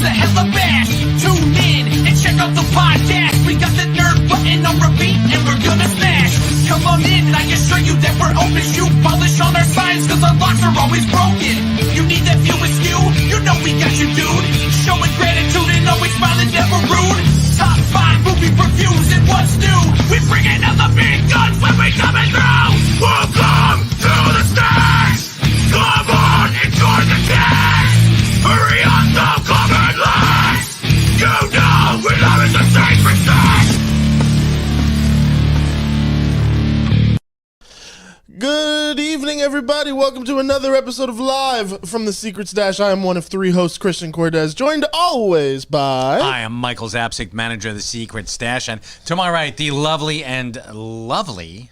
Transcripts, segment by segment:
a hella bash. Tune in and check out the podcast. We got the nerd button on repeat and we're gonna smash. Come on in and I assure you that we're open. Shoe polish on our signs cause our locks are always broken. You need that view askew? You know we got you, dude. Showing gratitude and always smiling, never rude. Top 5 movie reviews and what's new. We bring in all the big guns when we coming through. Welcome to the stage. Come on, enjoy the taste. Hurry up, no common lies. You know we love it, the sacred thing. Good evening, everybody. Welcome to another episode of Live from the Secret Stash. I am one of 3 hosts, Christian Cortez, joined always by... I am Michael Zapsik, manager of the Secret Stash, and to my right, the lovely and lovely...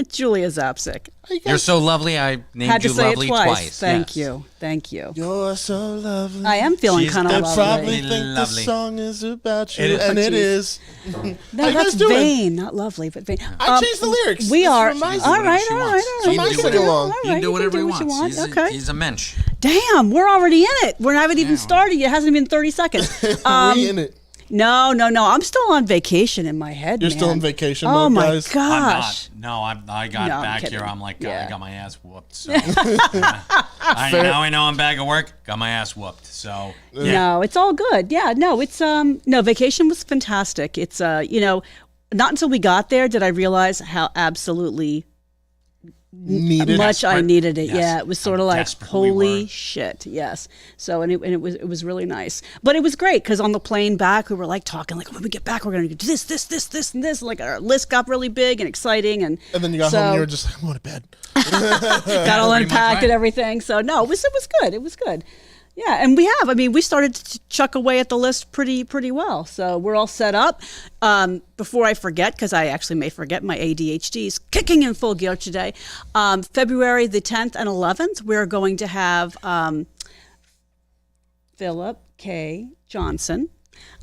Julia Zapsik. You're so lovely, I named Had to you say lovely it twice. twice. Thank Yes. you. Thank you. You're so lovely. I am feeling She's kind of I lovely. probably lovely. think Lovely. this song is about you, It is. and Oh, it geez. is. No, How you that's guys doing? vain, not lovely, but vain. I changed the lyrics. We This are. is from my- All right, she all right, wants. all She right. can do You whatever all he right, He can do whatever he what you wants. want. Okay. He's a mensch. Damn, we're already in it. We haven't even started yet. It hasn't even been 30 seconds. We in it. No. I'm still on vacation in my head, You're man. still in vacation Oh, mode, my guys. gosh. I'm not. No, I got No, I'm back kidding. here. I'm like, Yeah. I got my ass whooped. So now I know I'm back at work. Got my ass whooped. So yeah. No, it's all good. Yeah, no, it's no, vacation was fantastic. It's not until we got there did I realize how absolutely Needed. much I Desperate. needed it. Yes. Yeah, it was sort How of like desperate we holy were. shit. Yes. So and it was really nice. But it was great because on the plane back we were like talking like when we get back we're gonna do this and this. Like our list got really big and exciting and And then you got home and you were just like, I'm going to bed. got all Pretty much unpacked right. and everything. So no, it was good. It was good. Yeah, and we started to chuck away at the list pretty well. So we're all set up. Before I forget, because I actually may forget, my ADHD is kicking in full gear today. February the 10th and 11th, we're going to have Philip K. Johnson.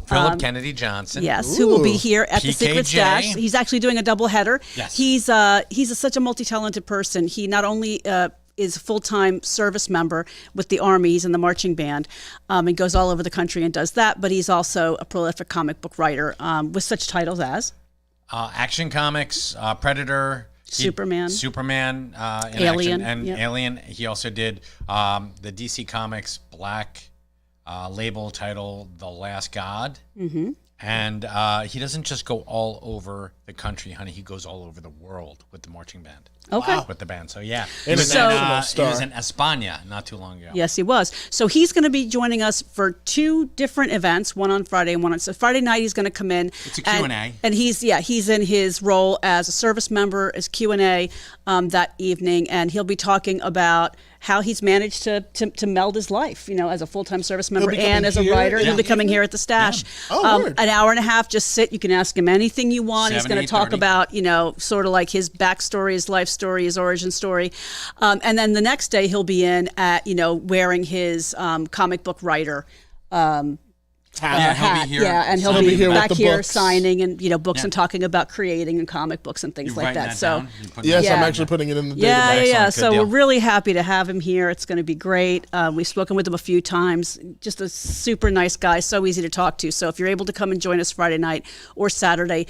Philip Kennedy Johnson. Yes, who will be Ooh. here at the Secret PKJ. Stash. He's actually doing a double header. Yes. He's such a multi-talented person. He not only is a full-time service member with the Army. He's in the marching band and goes all over the country and does that. But he's also a prolific comic book writer with such titles as Action Comics, Predator, Superman. in Alien, action, and yep. Alien. He also did the DC Comics Black label title, The Last God. Mm-hmm. And he doesn't just go all over the country, honey. He goes all over the world with the marching band. Okay. With the band. So, yeah. International He star. was in España not too long ago. Yes, he was. So he's going to be joining us for 2 different events, one on Friday and one on so Friday night. He's going to come in. It's a Q&A. And he's in his role as a service member, as Q&A that evening, and he'll be talking about how he's managed to meld his life, as a full-time service member be and coming as a here writer. in He'll the be coming evening? here at the Stash. Oh, word. An hour and a half, just sit. You can ask him anything you want. He's 7, going to talk 8:30. about, sort of like his backstory, his life story, his origin story. And then the next day he'll be in at, wearing his comic book writer Yeah, he'll hat. be here. Yeah, and he'll signing be here with back the here books. signing and, books Yeah. and talking about creating and comic books and things You like writing that. So down? You putting Yes, that Yeah. I'm down? actually putting it in the yeah, database. yeah. Excellent. So Good we're deal. really happy to have him here. It's going to be great. We've spoken with him a few times. Just a super nice guy, so easy to talk to. So if you're able to come and join us Friday night or Saturday,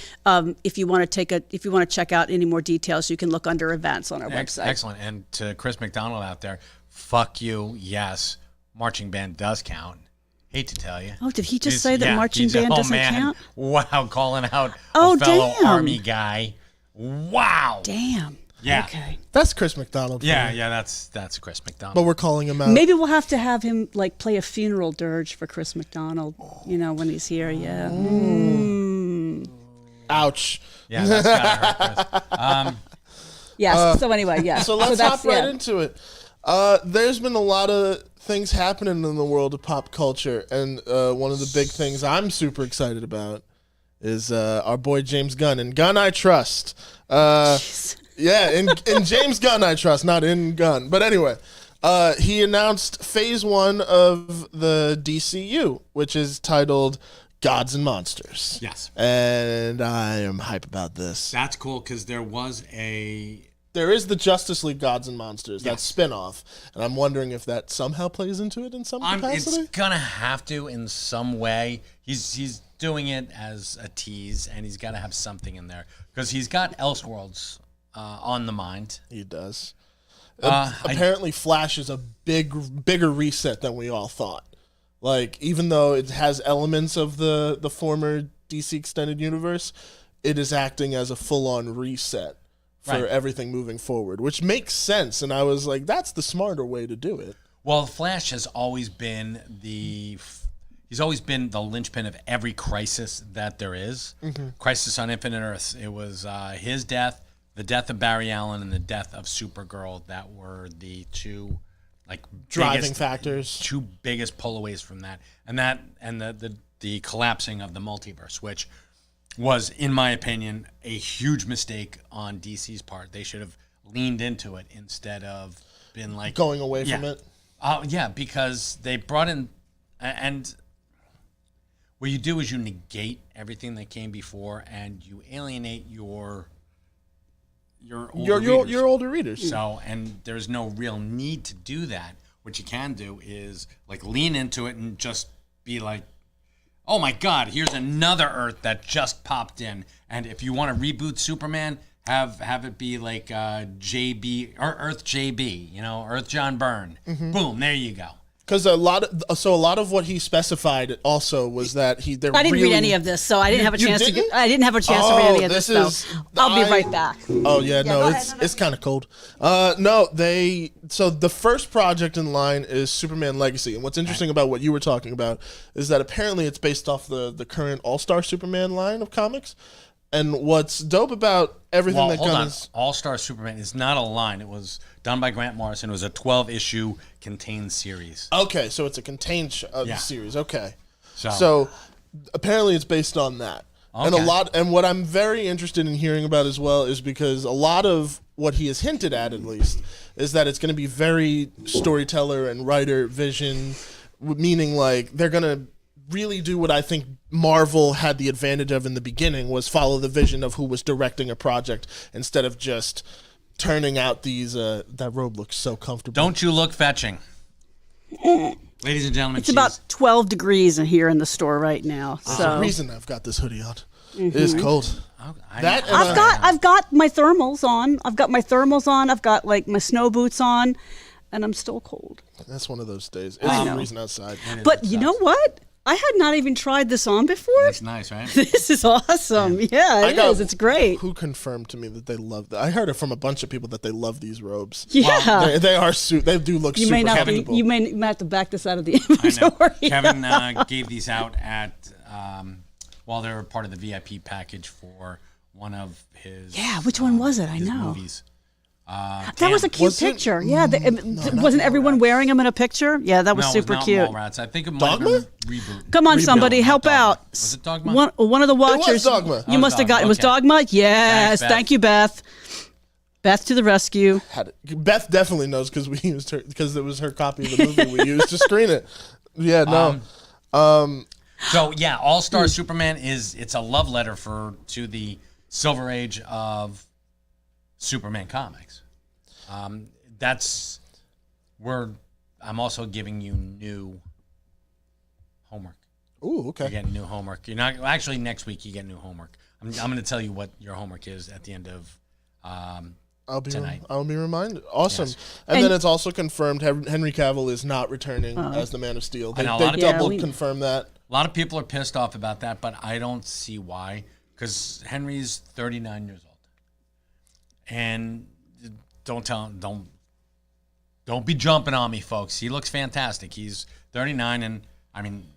if you want to check out any more details, you can look under events on our website. Excellent. And to Chris McDonald out there, fuck you. Yes, marching band does count. Hate to tell you. Oh, did he just He's- say that yeah, marching he's- band oh, doesn't man. count? Wow, calling out Oh, a fellow damn. Army guy. Wow. Damn. Yeah. Okay. That's Chris McDonald. for Yeah, me. yeah, that's Chris McDonald. But we're calling him out. Maybe we'll have to have him play a funeral dirge for Chris McDonald, when he's here. Yeah. Ouch. Yeah, that's gotta hurt Chris. Yes. So anyway, yeah. So let's that's- hop right yeah. into it. There's been a lot of things happening in the world of pop culture, and one of the big things I'm super excited about is our boy James Gunn. And Gunn I trust. Yeah, in James Gunn I trust, not in Gunn. But anyway, he announced phase 1 of the DCU, which is titled Gods and Monsters. Yes. And I am hype about this. That's cool because there was a there is the Justice League Gods and Monsters, that spinoff, and I'm wondering if that somehow plays into it in some capacity. It's gonna have to in some way. He's doing it as a tease, and he's got to have something in there because he's got Elseworlds on the mind. He does. Apparently, Flash is a bigger reset than we all thought. Like, even though it has elements of the former DC Extended Universe, it is acting as a full-on reset for everything moving forward, which makes sense. And I was like, that's the smarter way to do it. Well, Flash has always been he's always been the linchpin of every crisis that there is. Crisis on Infinite Earths. It was his death, the death of Barry Allen, and the death of Supergirl that were the two Driving factors. Two biggest pullaways from that, and the collapsing of the multiverse, which was, in my opinion, a huge mistake on DC's part. They should have leaned into it instead of been like Going away from it. Yeah, because they brought in, and what you do is you negate everything that came before, and you alienate your older readers. So, and there's no real need to do that. What you can do is like lean into it and just be like, oh my God, here's another Earth that just popped in. And if you want to reboot Superman, have it be like JB or Earth JB, Earth John Byrne. Boom, there you go. Because a lot of what he specified also was that I didn't read any of this, so I didn't have a chance to. I didn't have a chance to read any of this. So I'll be right back. Oh yeah, no, it's kind of cold. No, so the first project in line is Superman Legacy, and what's interesting about what you were talking about is that apparently it's based off the current All-Star Superman line of comics. And what's dope about everything that comes... All-Star Superman is not a line. It was done by Grant Morrison. It was a 12-issue contained series. Okay, so it's a contained series. Okay. So apparently it's based on that. Okay. And what I'm very interested in hearing about as well is because a lot of what he has hinted at least, is that it's going to be very storyteller and writer vision, meaning like they're going to really do what I think Marvel had the advantage of in the beginning, was follow the vision of who was directing a project instead of just turning out these that robe looks so comfortable. Don't you look fetching. Ladies and gentlemen, it's about 12 degrees in here in the store right now. There's so a reason I've got this hoodie on. It is cold. I've got my thermals on. I've got like my snow boots on, and I'm still cold. That's one of those days. It's freezing outside. But you know what? I had not even tried this on before. It's nice, right? This is awesome. Yeah, it is. It's great. Who confirmed to me that they love that? I heard it from a bunch of people that they love these robes. Yeah. They are they do look super comfortable. You may have to back this out of the inventory. Kevin gave these out at, they were part of the VIP package for one of his... Yeah, which one was it? I know. Movies. That was a cute picture. Yeah, wasn't everyone wearing them in a picture? Yeah, that was super cute. Mallrats. I think it might have been Reboot. Come on, somebody, help out. Was it Dogma? One of the watchers. It was Dogma. You must have got it. Was Dogma? Yes. Thanks, thank you, Beth. Beth to the rescue. Beth definitely knows because we used her because it was her copy of the movie we used to screen it. Yeah, no. So yeah, All-Star Superman it's a love letter to the Silver Age of Superman comics. That's where I'm also giving you new homework. Ooh, okay. You're getting new homework. You're not actually next week. You get new homework. I'm going to tell you what your homework is at the end of tonight. I'll be reminded. Awesome. Yes. And then it's also confirmed Henry Cavill is not returning as the Man of Steel. They confirmed that. A lot of people are pissed off about that, but I don't see why. Because Henry's 39 years old, and don't be jumping on me, folks. He looks fantastic. He's 39, and I mean,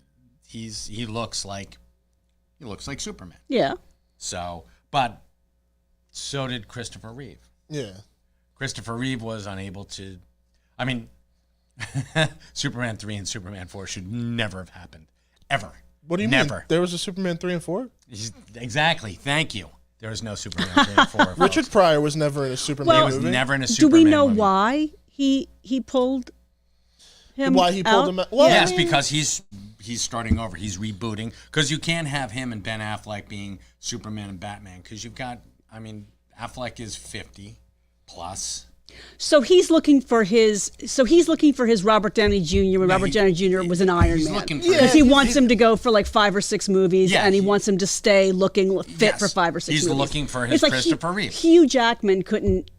he looks like Superman. Yeah. So did Christopher Reeve. Yeah. Christopher Reeve was unable to. I mean, Superman 3 and Superman 4 should never have happened, ever. What do you mean? There was a Superman 3 and 4? Exactly. Thank you. There was no Superman 3 and 4. Richard Pryor was never in a Superman movie. He was never in a Superman movie. Do we know movie. why he pulled him Why he pulled out? him out? Well, yes, because he's starting over. He's rebooting. Because you can't have him and Ben Affleck being Superman and Batman. Because you've got, Affleck is 50. plus. So he's looking for his. So he's looking for his Robert Downey Jr. when Robert Downey Jr. was an Iron He's Man. looking for Because he wants him to go for like 5 or 6 movies, Yeah, and he he- wants him to stay looking fit Yes, for 5 or 6 he's movies. looking for his It's like Christopher Reeve. Hugh Jackman couldn't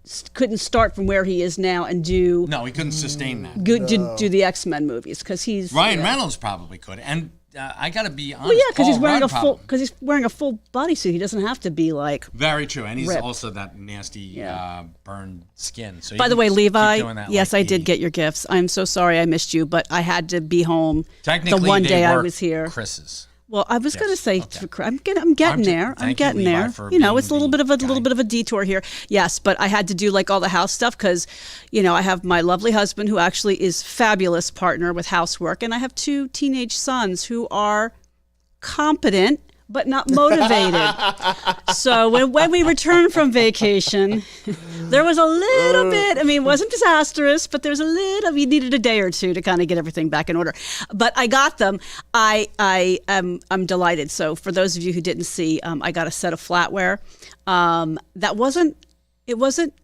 start from where he is now and do No, he couldn't sustain that. do the X-Men movies because he's Ryan yeah. Reynolds probably could, and I got to be honest. Well, yeah, because he's Paul wearing Rudd a full bodysuit. He doesn't have to be like. Very true, and he's ripped. also that nasty burned skin. So By you the way, keep Levi, doing that yes, like I did get your gifts. I'm so sorry I missed you, but I had to be home Technically, the one they day I were was here. Chris's. Well, I was going to Yes, say okay. I'm getting there. I'm thank you, getting Levi, there. for You know, being it's a little the bit of a detour here. Yes, but I had to do like all the house stuff because, you know, I have my lovely husband who actually is fabulous partner with housework, and I have 2 teenage sons who are competent but not motivated. So when we returned from vacation, there was a little bit, I mean, it wasn't disastrous, but there was a little, we needed a day or two to kind of get everything back in order. But I got them. I'm delighted. So for those of you who didn't see, I got a set of flatware. It wasn't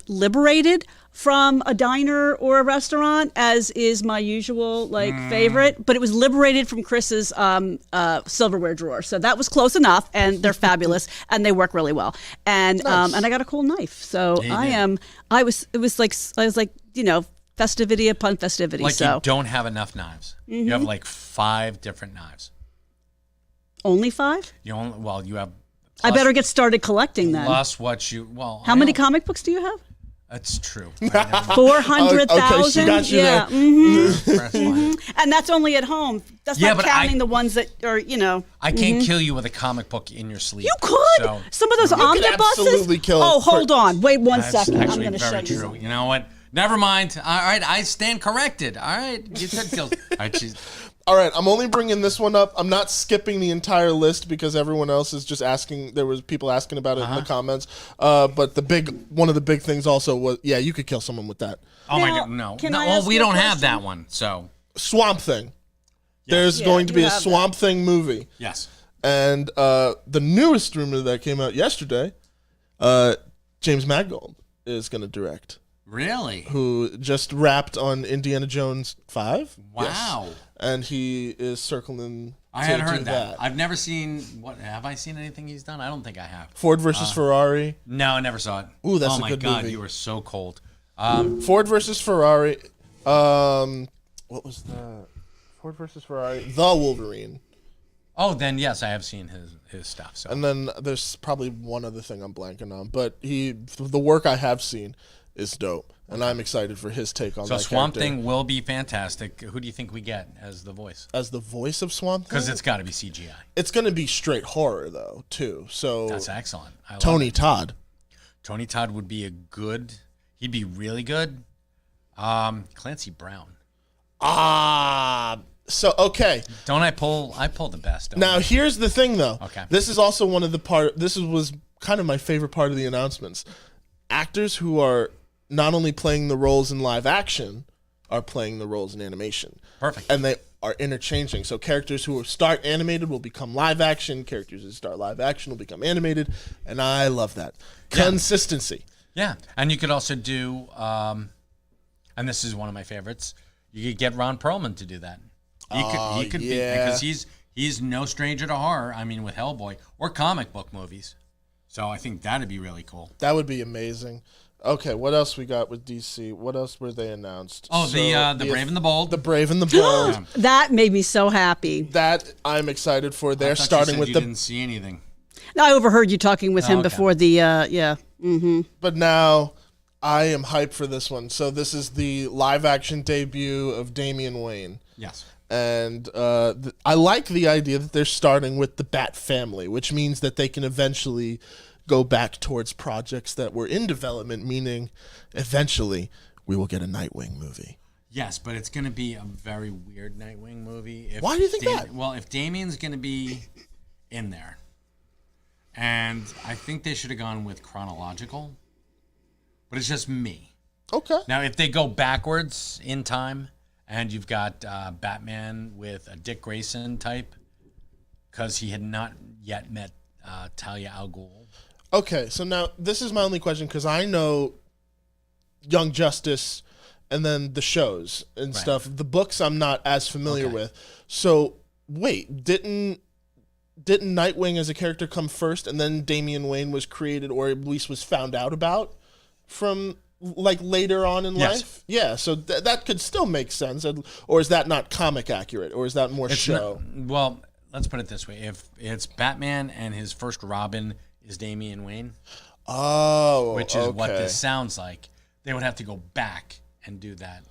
liberated from a diner or a restaurant, as is my usual favorite, but it was liberated from Chris's silverware drawer. So that was close enough, and they're fabulous, and they work really well. And and I got a cool knife. So I was like, you know, festivity upon festivity. Like so you don't have enough knives. You have like 5 different knives. only 5? You only you have. I better get started collecting then. Plus what How many comic books do you have? That's true. Right, never mind. 400,000. Okay, she got you yeah. there. That's fine. And that's only at home. That's Yeah, not but counting I- the ones that are, you know. I can't kill you with a comic book in your sleeve. You could. So Some of those could omnibuses. absolutely kill Oh, it. hold on. Wait one that's second. I'm actually going to show very you. true. something. You know what? Never mind. All right, I stand corrected. All right, you could kill. All right, All right, I'm only bringing this one up. I'm not skipping the entire list because everyone else is just asking. There was people asking about it in the comments. But one of the big things also was, yeah, you could kill someone with that. Oh my Now, God, no. can No, I well, ask we you a don't have question? that one. So Swamp Thing. There's Yeah, going to be you a have Swamp Thing movie. yes, And the newest rumor that came out yesterday, James Mangold is going to direct, really. who just wrapped on Indiana Jones 5. Wow. Yes. And he is circling I to had do heard that. I've never seen what. Have I seen anything he's done? I don't think I have. Ford versus Ferrari. No, I never saw it. Ooh, that's oh a my good God, movie. you were so cold. Ford versus Ferrari. What was that? Ford versus Ferrari. The Wolverine. Oh, then yes, I have seen his stuff. So And then there's probably one other thing I'm blanking on, but the work I have seen is dope, and I'm excited for his take on So that Swamp character. Thing will be fantastic. Who do you think we get as the voice? As the voice of Swamp Thing? Because it's got to be CGI. It's going to be straight horror though, too. So That's excellent. I love Tony it. Todd. Tony Todd would be he'd be really good. Clancy Brown. So okay. I pull the best. don't Now I? here's the thing though. Okay. This is also one of the was kind of my favorite part of the announcements. Actors who are not only playing the roles in live action are playing the roles in animation. Perfect. And they are interchanging. So characters who start animated will become live action. Characters who start live action will become animated. And I love that. Consistency. Yeah, and you could also do, and this is one of my favorites. You could get Ron Perlman to do that. He could be, yeah. because he's no stranger to horror. I mean, with Hellboy or comic book movies. So I think that'd be really cool. That would be amazing. Okay, what else we got with DC? What else were they announced? Oh, So, the Brave and the Bold. The Brave and the Bold. That made me so happy. That I'm excited for. I They're thought you starting said with you the didn't see anything. I overheard you talking with him okay. before the yeah. But now I am hyped for this one. So this is the live action debut of Damian Wayne. Yes. And I like the idea that they're starting with the Bat family, which means that they can eventually go back towards projects that were in development, meaning eventually we will get a Nightwing movie. Yes, but it's going to be a very weird Nightwing movie. Why do you think that? Well, if Damien's going to be in there, and I think they should have gone with chronological, but it's just me. Okay. Now, if they go backwards in time, and you've got Batman with a Dick Grayson type, because he had not yet met Talia al Ghul. Okay, so now this is my only question because I know Young Justice, and then the shows and stuff. The books I'm not as familiar with. So wait, didn't Nightwing as a character come first, and then Damian Wayne was created, or at least was found out about from like later on in life? Yeah, so that could still make sense. Or is that not comic accurate, or is that more show? Well, let's put it this way: if it's Batman and his first Robin is Damian Wayne, which is what this sounds like, they would have to go back and do that.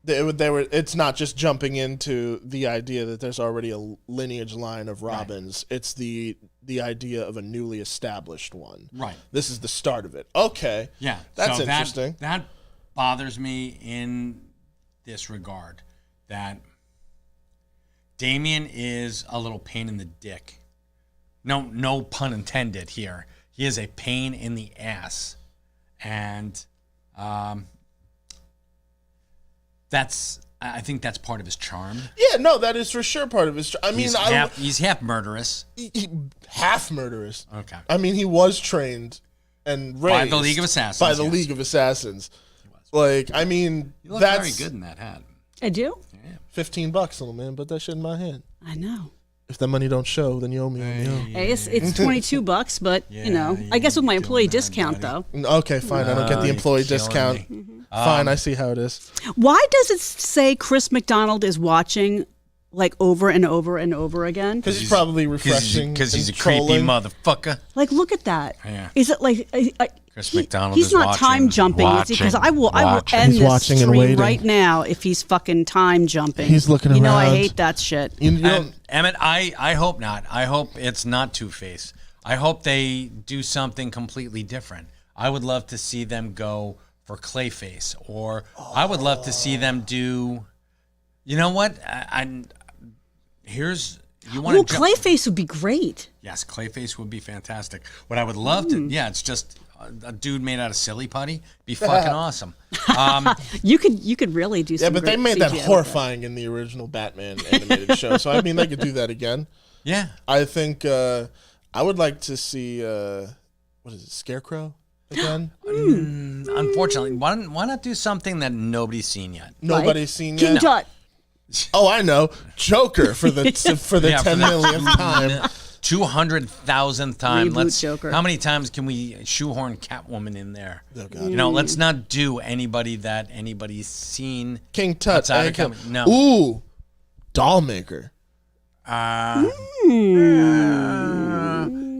It's not just jumping into the idea that there's already a lineage line of Robins. Right. It's the idea of a newly established one. Right. This is the start of it. Okay. Yeah. That's interesting. That bothers me in this regard, that Damian is a little pain in the dick. No pun intended here. He is a pain in the ass. And I think that's part of his charm. Yeah, no, that is for sure part of his charm. I mean, he's half murderous. Half murderous. Okay. I mean, he was trained and raised by the League of Assassins. By the League of Assassins. He was. Like, I mean, you look very good in that hat. I do? Yeah. $15, little man. Put that shit in my hand. I know. If that money don't show, then you owe me. Hey, it's $22, but I guess with my employee discount though. Okay, fine. I don't get the employee discount. Fine, I see how it is. Why does it say Chris McDonald is watching like over and over and over again? Because he's probably refreshing. Because he's a creepy motherfucker. Like, look at that. Yeah. Is it like Chris McDonald he's is not watching, time jumping, is he? Because I will end He's this watching and stream waiting. right now if he's fucking time jumping. He's looking around. You know I hate that shit. Emmett, I hope not. I hope it's not Two-Face. I hope they do something completely different. I would love to see them go for Clayface, or I would love to see them do. You know what? You want to. Clayface would be great. Yes, Clayface would be fantastic. What I would love to, it's just a dude made out of silly putty. Be fucking awesome. You could really do some. Yeah, but they made that CGI horrifying in the original Batman animated show. So I mean, they could do that again. Yeah, I think I would like to see what is it, Scarecrow again? Unfortunately, why not do something that nobody's seen yet? Nobody's seen King yet. Tut. Oh, I know, Joker for the 10 millionth time. 200,000th time. Reboot Joker. How many times can we shoehorn Catwoman in there? Oh, God. Let's not do anybody that anybody's seen. King Tut. No. Ooh, Dollmaker.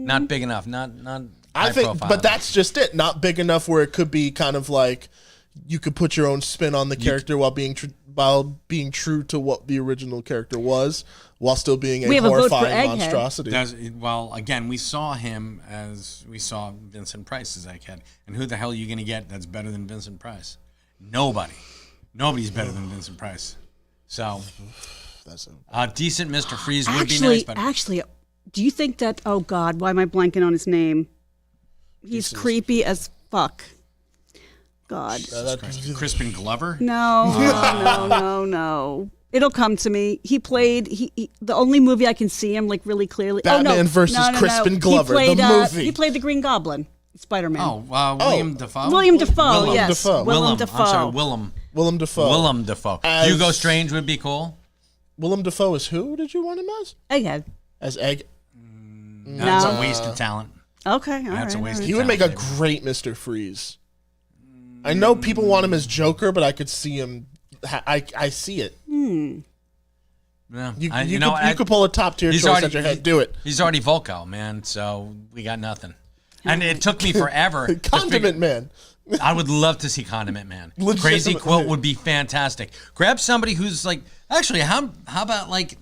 Not big enough. Not. I think, profile. but that's just it. Not big enough where it could be kind of like you could put your own spin on the character while being true to what the original character was, while still being a horrifying monstrosity. Well, again, we saw him as we saw Vincent Price as Egghead, and who the hell are you going to get that's better than Vincent Price? Nobody's better than Vincent Price. So, That's decent Mr. Freeze would be nice. But actually, do you think that? Oh God, why am I blanking on his name? He's creepy as fuck. God. Crispin Glover? No. It'll come to me. He played the only movie I can see him like really clearly. Batman versus Crispin Glover, the movie. He played the Green Goblin, Spider-Man. William Dafoe. Willem Dafoe. Willem Dafoe. Willem Dafoe. Hugo Strange would be cool. Willem Dafoe is who? Did you want him as? Egghead. As Egg? That's a waste of talent. Okay, That's a waste of talent. He would make a great Mr. Freeze. I know people want him as Joker, but I could see him. I see it. Yeah. You could pull a top tier choice at your head. Do it. He's already Volko, man. So we got nothing. And it took me forever. Condiment Man. I would love to see Condiment Man. Legitimately. Crazy Quilt would be fantastic. Grab somebody who's like, actually, how about like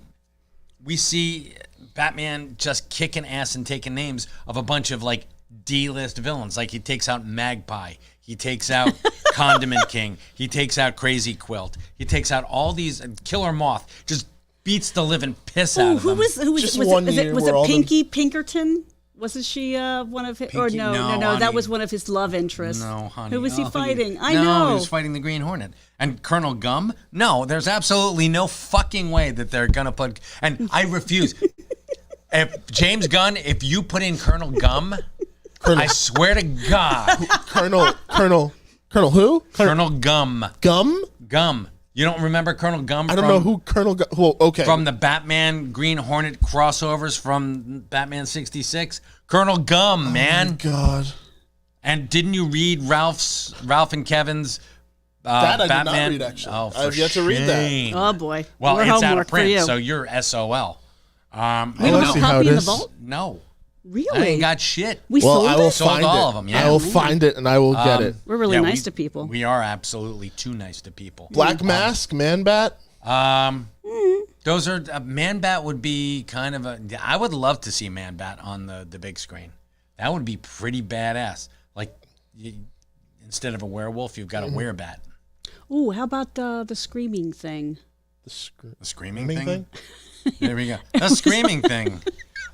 we see Batman just kicking ass and taking names of a bunch of like D-list villains. Like he takes out Magpie. He takes out Condiment King. He takes out Crazy Quilt. He takes out all these Killer Moth. Just beats the living piss out of them. Who was Just it? one Was year it where all Pinky Pinkerton? Wasn't she one of his? Or Pinky- no, honey. that was one of his love interests. No, honey. Who was he fighting? I No, know. he was fighting the Green Hornet. And Colonel Gum? No, there's absolutely no fucking way that they're going to put... And I refuse. If James Gunn, if you put in Colonel Gum, I swear to God. Colonel Colonel who? Colonel Gum. Gum? Gum. You don't remember Colonel Gum? I don't know who Colonel Gum. Who, okay. From the Batman Green Hornet crossovers from Batman 66. Colonel Gum, man. God. And didn't you read Ralph and Kevin's That I Batman? did not read, actually. Oh, for I've yet to read that. shame. Oh boy. Well, More it's out homework of for you. print, so you're SOL. We I don't see have a how copy it in the is. vault. No. I Really? ain't got shit. We Well, sold I will it. Sold find all it. of them, yeah. I will find it and I will get it. We're really Yeah, nice to people. We are absolutely too nice to people. Black Mask, Man Bat. Those are Man Bat would be kind of a. I would love to see Man Bat on the big screen. That would be pretty badass. Like instead of a werewolf, you've got a werebat. Ooh, how about the screaming thing? The screaming Screaming thing. There we go. The screaming thing.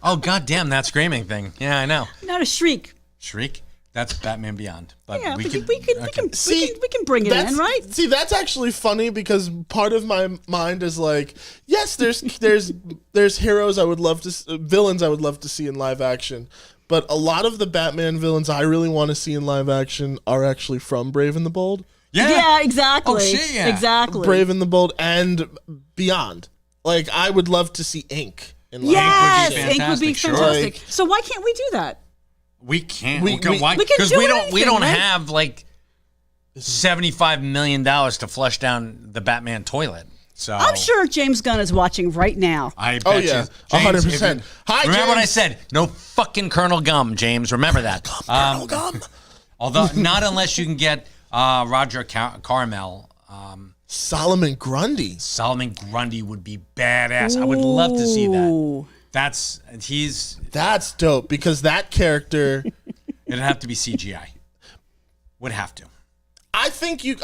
Oh goddamn, that screaming thing. Yeah, I know. Not a shriek. Shriek. That's Batman Beyond. But Yeah, we we could. can See, we can bring it in, right? See, that's actually funny because part of my mind is like, yes, there's heroes I would love to, villains I would love to see in live action, but a lot of the Batman villains I really want to see in live action are actually from Brave and the Bold, Yeah, exactly. Oh, shit, yeah. Exactly. Brave and the Bold, and Beyond. Like, I would love to see Ink in live Yes, action. Ink would be fantastic, sure. fantastic. Like- So why can't we do that? We can't. We- Why? we can Because do we anything, don't right? have like $75 million to flush down the Batman toilet. So I'm sure James Gunn is watching right now. I bet Oh, yeah. you, James, 100%. if you- Hi, remember what I James. said? No fucking Colonel Gum, James. Remember that. Colonel Gum. Although not unless you can get Roger Carmel. Solomon Grundy. Solomon Grundy would be badass. I would love to see that. Ooh. He's. That's dope because that character. It'd have to be CGI. Would have to. I think it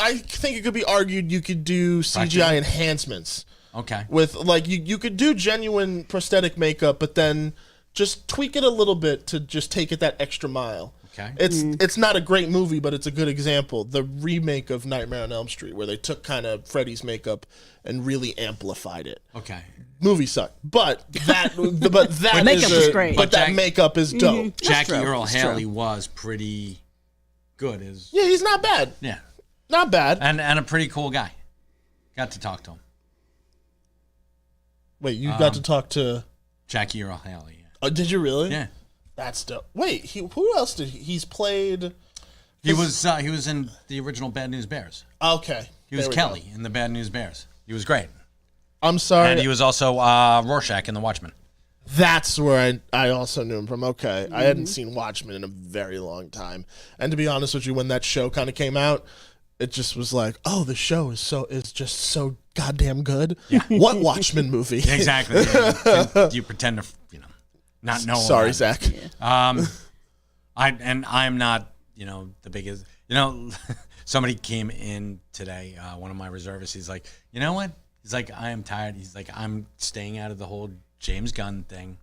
could be argued you could do CGI enhancements Okay. with like you could do genuine prosthetic makeup, but then just tweak it a little bit to just take it that extra mile. Okay. It's not a great movie, but it's a good example. The remake of Nightmare on Elm Street, where they took kind of Freddy's makeup and really amplified it. Okay. Movie sucked, but that makeup was great. But that Jack- makeup is dope. Jackie true. Earl That's Haley true. was pretty good as Yeah, he's not bad. yeah. Not bad. And a pretty cool guy. Got to talk to him. Wait, you got to talk to? Jackie Earl Haley. Did you really? Yeah. That's dope. Wait, who else did he's played? He was in the original Bad News Bears. Okay, He was there we Kelly go. in the Bad News Bears. He was great. I'm sorry. And he was also Rorschach in The Watchmen. That's where I also knew him from. Okay, I hadn't seen Watchmen in a very long time, and to be honest with you, when that show kind of came out, it just was like, oh, the show is just so goddamn good. Yeah. What Watchmen movie? Exactly. You pretend to, not know. Sorry, about it. Zach. I'm not, the biggest. Somebody came in today. One of my reservists. He's like, you know what? He's like, I am tired. He's like, I'm staying out of the whole James Gunn thing.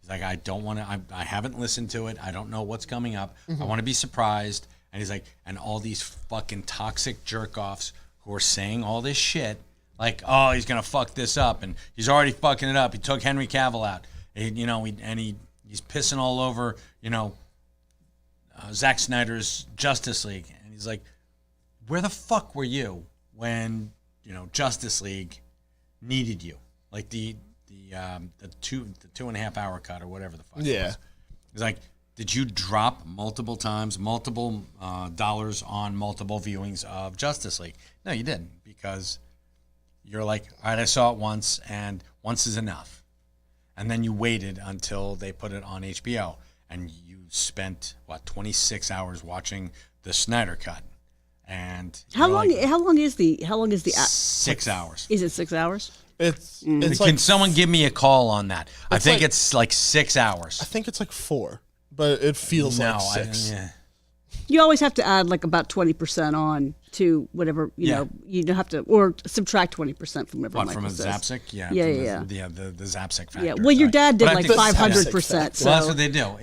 He's like, I don't want to. I haven't listened to it. I don't know what's coming up. I want to be surprised. And he's like, and all these fucking toxic jerk offs who are saying all this shit, like, oh, he's gonna fuck this up, and he's already fucking it up. He took Henry Cavill out, he's pissing all over, Zack Snyder's Justice League, and he's like, where the fuck were you when Justice League needed you? Like the 2.5 hour cut or whatever the fuck. Yeah. It was. He's like, did you drop multiple times, multiple dollars on multiple viewings of Justice League? No, you didn't, because you're like, all right, I saw it once, and once is enough. And then you waited until they put it on HBO, and you spent 26 hours watching the Snyder cut. And How you're long? like, How long is the? 6 hours. Is it 6 hours? It's Can like someone give me a call on that? I It's think like- it's like 6 hours. I think it's like 4, but it feels like 6. yeah. You always have to add like about 20% on to whatever Yeah. you don't have to, or subtract 20% from whatever. What, Michael from a says. Zapsic? Yeah. Yeah, from yeah, the Zapsic factor. Yeah. Well, your sorry. dad did But I like think- 500%. So Well, that's what they do.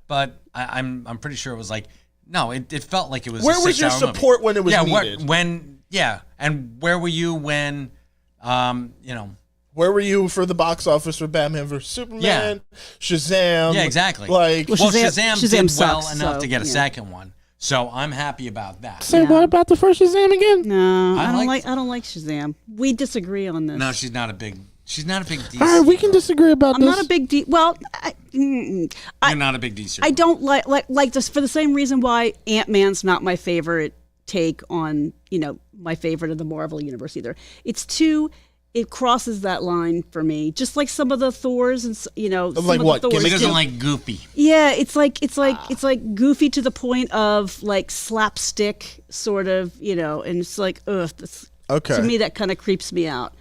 But I'm pretty sure it was like, no, it felt like it was. Where a was your 6 hour movie. support when it was yeah, needed? And where were you when, Where were you for the box office for Batman vs Superman? Yeah. Shazam. Yeah, exactly. Like, Well, Well, Shazam Shazam did sucks, well enough so, to get a yeah. second one. So I'm happy about that. Say what about the first Shazam again? No, I don't liked- like. I don't like Shazam. We disagree on this. No, she's not a big DC. All right, we can disagree about I'm this. not a big Well, You're not a big DC. I don't like this for the same reason why Ant-Man's not my favorite take on, my favorite of the Marvel universe either. It crosses that line for me, just like some of the Thors and some like of what? the Thors. He doesn't do. like Goofy. Yeah, it's like goofy to the point of like slapstick sort of, and it's like ugh. Okay. To me, that kind of creeps me out.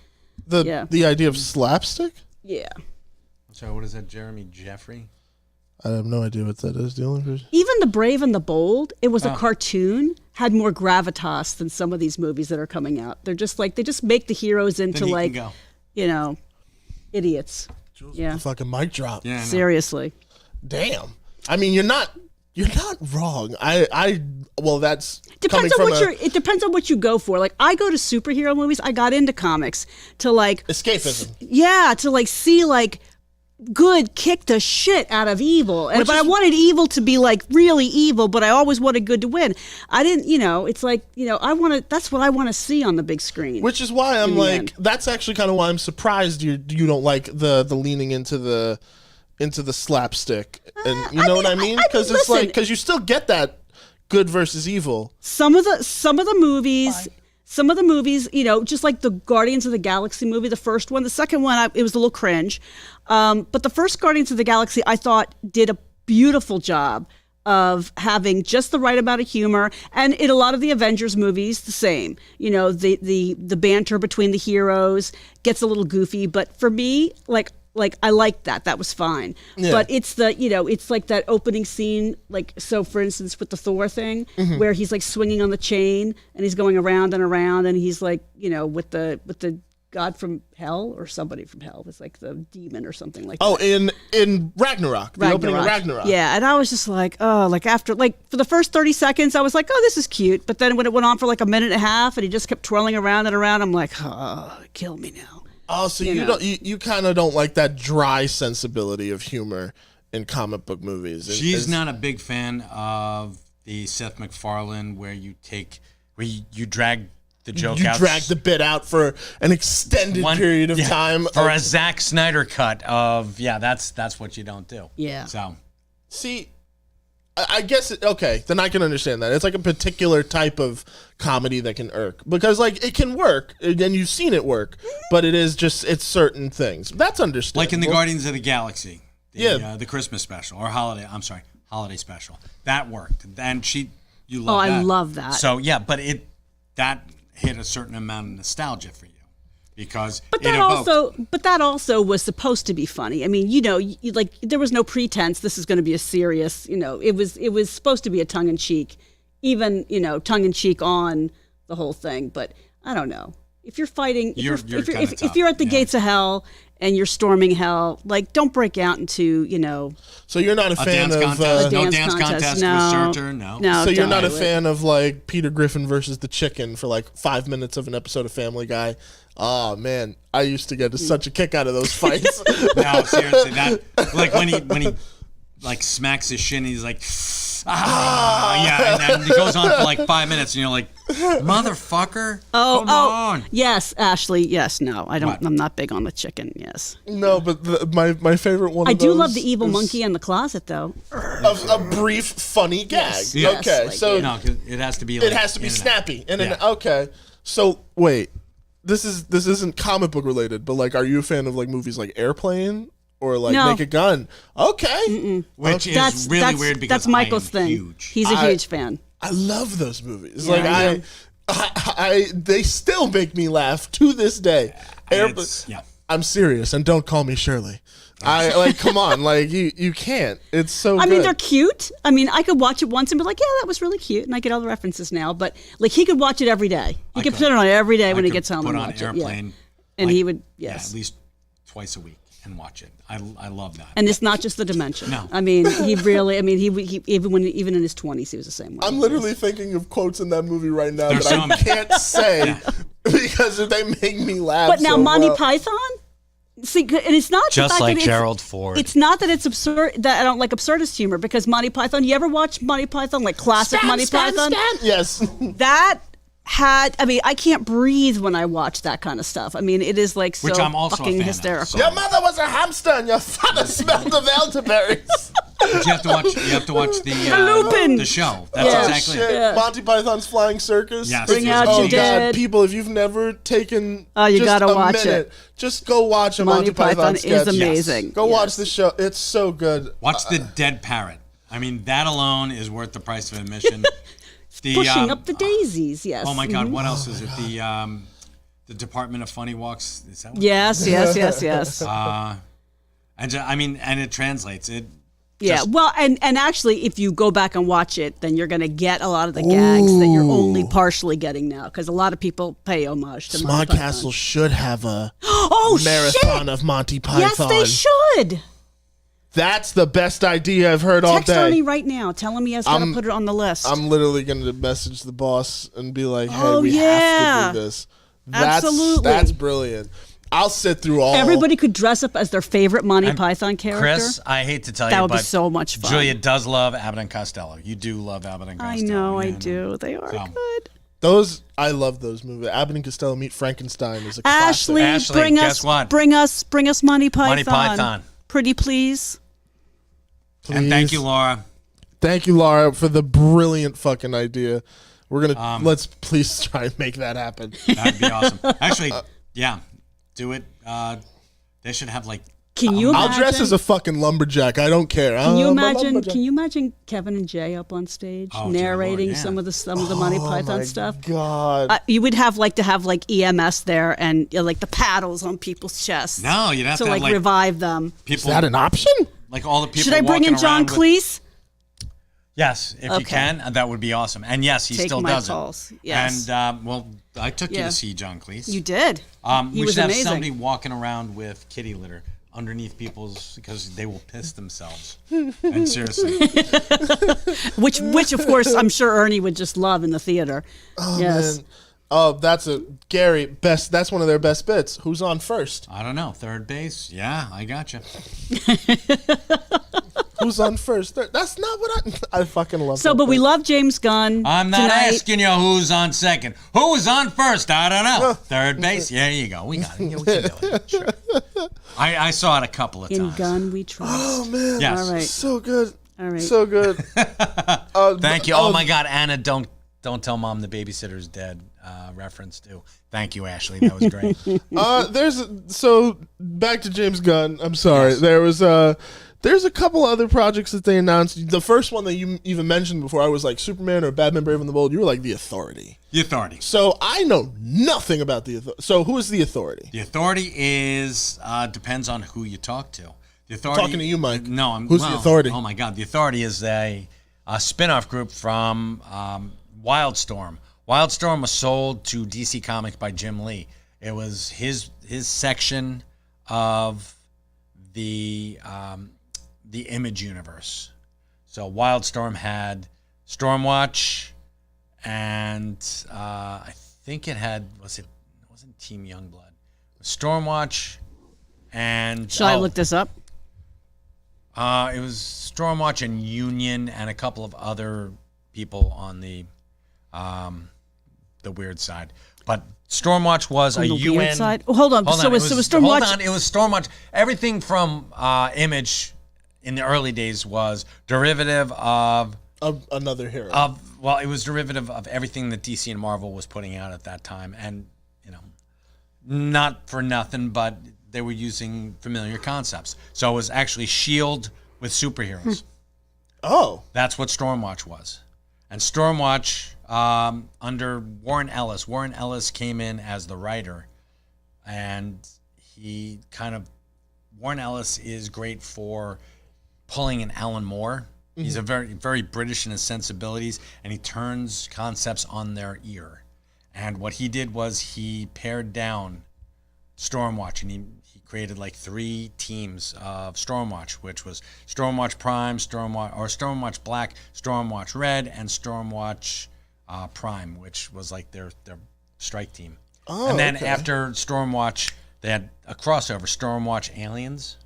The idea of slapstick? Yeah. So what is that, Jeremy Jeffrey? I have no idea what that is. The only person. Even The Brave and the Bold, it was a cartoon, had more gravitas than some of these movies that are coming out. They're just like, they just make the heroes into Then he like, can go. idiots. Yeah. Fucking mic drop. Yeah, I know. Seriously. Damn. I mean, you're not wrong. Well, that's coming Depends on from it depends on what you go for. Like I go to superhero movies. I got into comics to like escapism. to like see like good kick the shit out of evil. But I is- wanted evil to be like really evil, but I always wanted good to win. I didn't, it's like, that's what I want to see on the big screen. Which is why I'm the like, end. that's actually kind of why I'm surprised you don't like the leaning into the slapstick, and you know what I mean? Because it's listen. like, because you still get that good versus evil. Some of the movies, just like the Guardians of the Galaxy movie, the first one, the second one, it was a little cringe. But the first Guardians of the Galaxy, I thought did a beautiful job of having just the right amount of humor. And in a lot of the Avengers movies, the same. The banter between the heroes gets a little goofy. But for me, like I liked that. That was fine. Yeah. But it's it's like that opening scene, like, so for instance, with the Thor thing, where he's like swinging on the chain and he's going around and around and he's like, with the god from hell or somebody from hell. It's like the demon or something like Oh, that. in Ragnarok, the opening of Ragnarok. Yeah, and I was just like, oh, like after, like for the first 30 seconds, I was like, oh, this is cute. But then when it went on for like a minute and a half and he just kept twirling around and around, I'm like, oh, kill me now. Oh, so You know. don't you kind of don't like that dry sensibility of humor in comic book movies. She's not a big fan of the Seth MacFarlane where you drag the joke You out. drag the bit out for an extended period of time. For a Zack Snyder cut of, that's what you don't do. Yeah. So, See, I guess okay, then I can understand that. It's like a particular type of comedy that can irk because like it can work and you've seen it work, but it's certain things. That's understandable. like in the Guardians of the Galaxy, Yeah. the Christmas special or holiday special. That worked. And you love Oh, that. I love that. So, yeah, but that hit a certain amount of nostalgia for you because But it that also was supposed to be funny. I mean, like there was no pretense. This is going to be a serious. It was supposed to be a tongue in cheek, even tongue in cheek on the whole thing. But I don't know if you're fighting. You're kinda If tough, you're at the yeah. gates of hell and you're storming hell, like don't break out into So you're not a a fan dance of contest. No dance dance contest with No. Surtur. No. so you're don't not a do it. fan of like Peter Griffin versus the chicken for like 5 minutes of an episode of Family Guy. Oh man, I used to get such a kick out of those fights. No, seriously, that like when he like smacks his shin, he's like, yeah, and then it goes on for like 5 minutes, and you're like, motherfucker, come on. Yes, Ashley. Yes, no, I don't. What? I'm not big on the chicken. Yes, No, but my favorite one. I of do those love the evil is monkey in the closet, though. a brief funny gag. Yes, yes, Okay, like, so No, 'cause it has to be. Like, it has to be in and out. snappy. Yeah. Okay, so wait, this isn't comic book related, but like, are you a fan of like movies like Airplane or like No. Naked Gun? Okay, Which is That's really that's, weird because that's Michael's I am thing. huge. He's a huge fan. I love those movies. Yeah, like I I they still make me laugh to this day. Yeah. I'm serious, and don't call me Shirley. I like, come on, like you can't. It's so. I good. mean, they're cute. I mean, I could watch it once and be like, yeah, that was really cute, and I get all the references now. But like, he could watch it every day. He could put it on every day when he could gets home put and on watch Airplane, it. Yeah. And he would, yeah, yes. at least twice a week and watch it. I love that. And it's not just the Dimension. No. I mean, he really. I mean, he even in his 20s, he was the same way. I'm literally thinking of quotes in that movie right now There's that so I many. can't say because they make me laugh. But now so Monty well. Python. See, and it's not the Just fact like that Gerald Ford. It's not that it's absurd that I don't like absurdist humor because Monty Python. You ever watch Monty Python, like classic Monty Python? Yes. That had. I mean, I can't breathe when I watch that kind of stuff. I mean, it is like so Which I'm also a fucking fan of, hysterical. so- Your mother was a hamster and your father smelled of elderberries. But you have to watch. You have to watch Lupin. the show. That's Yeah. exactly Shit. it. Yeah. Monty Python's Flying Circus. Yes. Bring It's- out Oh your God, dead. people! If you've never taken, You just gotta a watch minute, it. Just go watch a Monty Monty Python Python sketch. is amazing. Go watch Yes. the show. It's so good. Watch the Dead Parrot. I mean, that alone is worth the price of admission. The, Pushing up the daisies. Yes. Oh my God! Mhm. What else is it? The Department of Funny Walks. Is that what? Yes. Yes. And it translates. It. Yeah, Just- well, and actually, if you go back and watch it, then you're going to get a lot of the gags that you're only partially getting now, because a lot of people pay homage to Monty Python. Smodcastle should have a Oh marathon shit! of Monty Python. Yes, they should. That's the best idea I've heard all Text Ernie day. right now. Tell him he has got to put it on the list. I'm literally going to message the boss and be like, "Hey, Oh, we yeah. have to do this." Absolutely. That's brilliant. I'll sit through all. Everybody could dress up as their favorite Monty Python character. Chris, I hate to tell That you, would be but so much fun. Julia does love Abbott and Costello. You do love Abbott and I Costello. know, I Yeah, do. They are So. good. Those, I love those movies. Abbott and Costello Meet Frankenstein is a classic. Ashley, Ashley, bring guess us, what? bring us Monty Python. Monty Python. Pretty please. And thank Please. you, Laura. Thank you, Laura, for the brilliant fucking idea. We're gonna let's please try and make that happen. That'd be awesome. Actually, yeah, do it. They should have like. Can you imagine? I'll dress as a fucking lumberjack. I don't care. Can you imagine? Can you imagine Kevin and Jay up on stage Oh, dear narrating Lord, yeah. some of the Monty Python stuff? God. You would have to have EMS there and like the paddles on people's chests. No, you'd have to to have, like, revive them. Is People, that an option? like all the people. Should I bring in walking John around with- Cleese? Yes, if you Okay. can, that would be awesome. And yes, he Take still my does calls. it. Yes. And well, I took you Yeah. to see John Cleese. You did. He We was should have amazing. somebody walking around with kitty litter underneath people's because they will piss themselves. And seriously, Which of course I'm sure Ernie would just love in the theater. Oh, yes. man. Oh, that's Gary best. That's one of their best bits. Who's on first? I don't know. Third base. Yeah, I gotcha. Who's on first? That's not what I fucking love. So, that but we bit. love James Gunn. I'm not tonight. asking you who's on second. Who's on first? I don't know. Third base. Yeah, there you go. We got it. Yeah, we can do it. Sure. I saw it a couple of In times. Gunn we trust. Oh man. Yes. All right. So good. All right. So good. Thank you. Oh my God, Anna, don't tell Mom the babysitter's dead. Reference to. Thank you, Ashley. That was great. So back to James Gunn. I'm sorry. There's a couple other projects that they announced. The first one that you even mentioned before, I was like Superman or Batman: Brave and the Bold. You were like The Authority. The Authority. So I know nothing about The Authority. So who is The Authority? The Authority is depends on who you talk to. The Authority. Talking to you, Mike. No, I'm. Who's The Authority? Oh my God, The Authority is a spin-off group from Wildstorm. Wildstorm was sold to DC Comics by Jim Lee. It was his section of the Image universe. So Wildstorm had Stormwatch, and I think it wasn't Team Youngblood. It was Stormwatch, and Shall I look this up? it was Stormwatch and Union and a couple of other people on the weird side. But Stormwatch was On a the UN weird side? Oh, hold on. So it was Stormwatch. Hold on, it was Stormwatch. Everything from Image in the early days was derivative of Another hero. it was derivative of everything that DC and Marvel was putting out at that time, and not for nothing, but they were using familiar concepts. So it was actually Shield with superheroes. Oh. That's what Stormwatch was. And Stormwatch, under Warren Ellis. Warren Ellis came in as the writer, and Warren Ellis is great for pulling an Alan Moore. He's a very, very British in his sensibilities, and he turns concepts on their ear. And what he did was he pared down Stormwatch, and he created like 3 teams of Stormwatch, which was Stormwatch Prime, Stormwatch Black, Stormwatch Red, and Stormwatch Prime, which was like their strike team. Oh, and then okay. after Stormwatch They had a crossover, Stormwatch Aliens.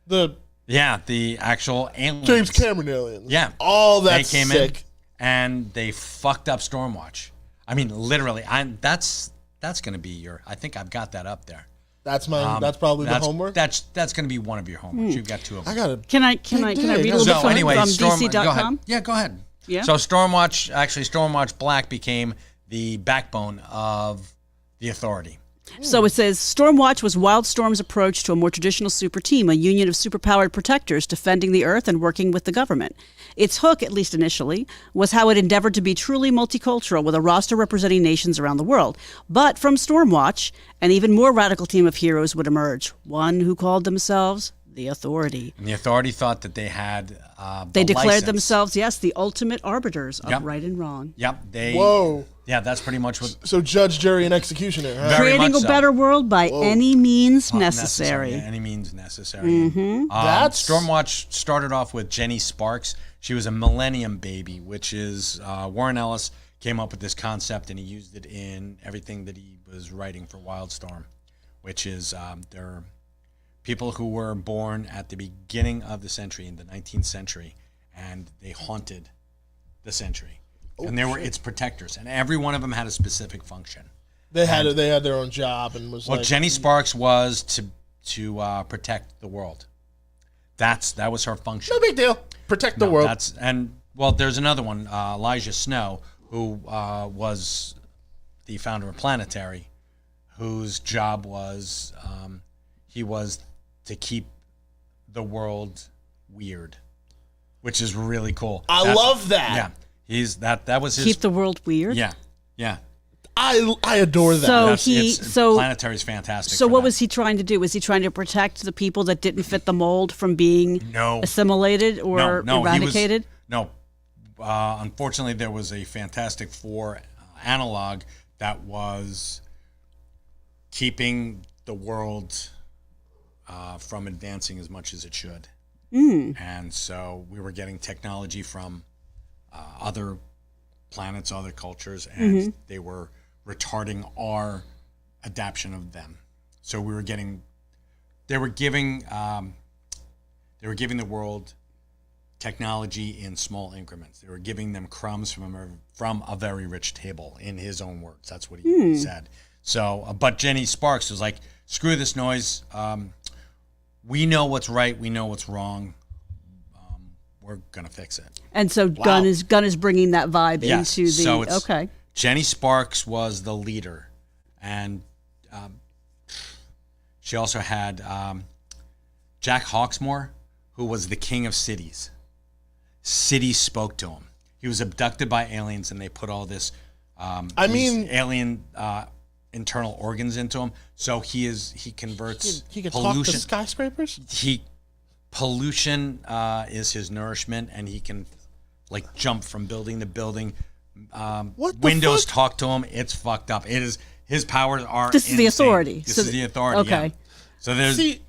The Yeah, the actual aliens. James Cameron aliens. Yeah. Oh, that's they came sick. in and they fucked up Stormwatch. I mean, literally, that's going to be your. I think I've got that up there. That's my. That's probably the homework. That's going to be one of your homeworks. You've got two of them. I gotta. Can I read a little bit So from, anyway, from Storm, DC.com? go ahead. Yeah, go ahead. Yeah. So Stormwatch Black became the backbone of the Authority. So it says Stormwatch was Wildstorm's approach to a more traditional super team, a union of superpowered protectors defending the Earth and working with the government. Its hook, at least initially, was how it endeavored to be truly multicultural with a roster representing nations around the world. But from Stormwatch, an even more radical team of heroes would emerge, one who called themselves the Authority. And the Authority thought that they had They declared license. themselves, yes, the ultimate arbiters of Yep. right and wrong. Yep. Whoa. Yeah, that's pretty much what. So judge, jury, and executioner. Huh? Very Creating much a so. better world by any means necessary. Yeah, any means necessary. That's- Stormwatch started off with Jenny Sparks. She was a Millennium baby, which is Warren Ellis came up with this concept and he used it in everything that he was writing for Wildstorm, which is they're people who were born at the beginning of the century, in the 19th century, and they haunted the century. And they were its protectors, and every one of them had a specific function. They had their own job and was Well, like. Jenny Sparks was to protect the world. That was her function. No big deal. Protect the world. There's another one, Elijah Snow, who was the founder of Planetary, whose job was he was to keep the world weird, which is really cool. I love that. Yeah, that was his. Keep the world weird. Yeah, yeah. I adore that. So That's- Planetary's fantastic. So for what that. was he trying to do? Was he trying to protect the people that didn't fit the mold from being No. assimilated or eradicated? Unfortunately, there was a Fantastic Four analog that was keeping the world from advancing as much as it should. And so we were getting technology from other planets, other cultures, and they were retarding our adaptation of them. So we were getting, they were giving the world technology in small increments. They were giving them crumbs from a very rich table, in his own words. That's what he said. So, but Jenny Sparks was like, screw this noise. We know what's right. We know what's wrong. We're gonna fix it. And so Gunn is bringing that vibe Yes. into the So it's, okay. Jenny Sparks was the leader, and she also had Jack Hawksmoor, who was the king of cities. Cities spoke to him. He was abducted by aliens, and they put all this these alien internal organs into him. So he converts he could talk to skyscrapers. Pollution is his nourishment, and he can like jump from building to building. What the Windows fuck? talk to him. It's fucked up. It is, his powers are. This is the insane. Authority. This So is the Authority. okay. Yeah. So there's See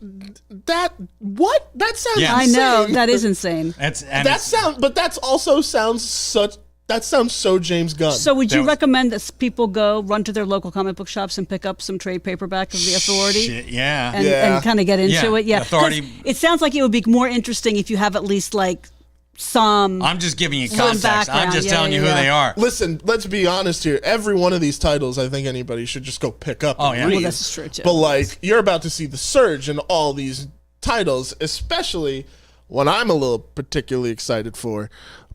that what that sounds. Yeah. I insane. know that is insane. But that's also sounds such. That sounds so James Gunn. So would you That was- recommend that people go run to their local comic book shops and pick up some trade paperback of the Authority? Shit, yeah. And kind of get into Yeah, it? Yeah. Authority- 'Cause it sounds like it would be more interesting if you have at least like some. I'm just giving you Some context. I'm background. just Yeah, telling you yeah, who they yeah. are. Listen, let's be honest here. Every one of these titles, I think anybody should just go pick up. Oh, and yeah. read. Well, that's true, too. But like, you're about to see the surge in all these titles, especially one I'm a little particularly excited for,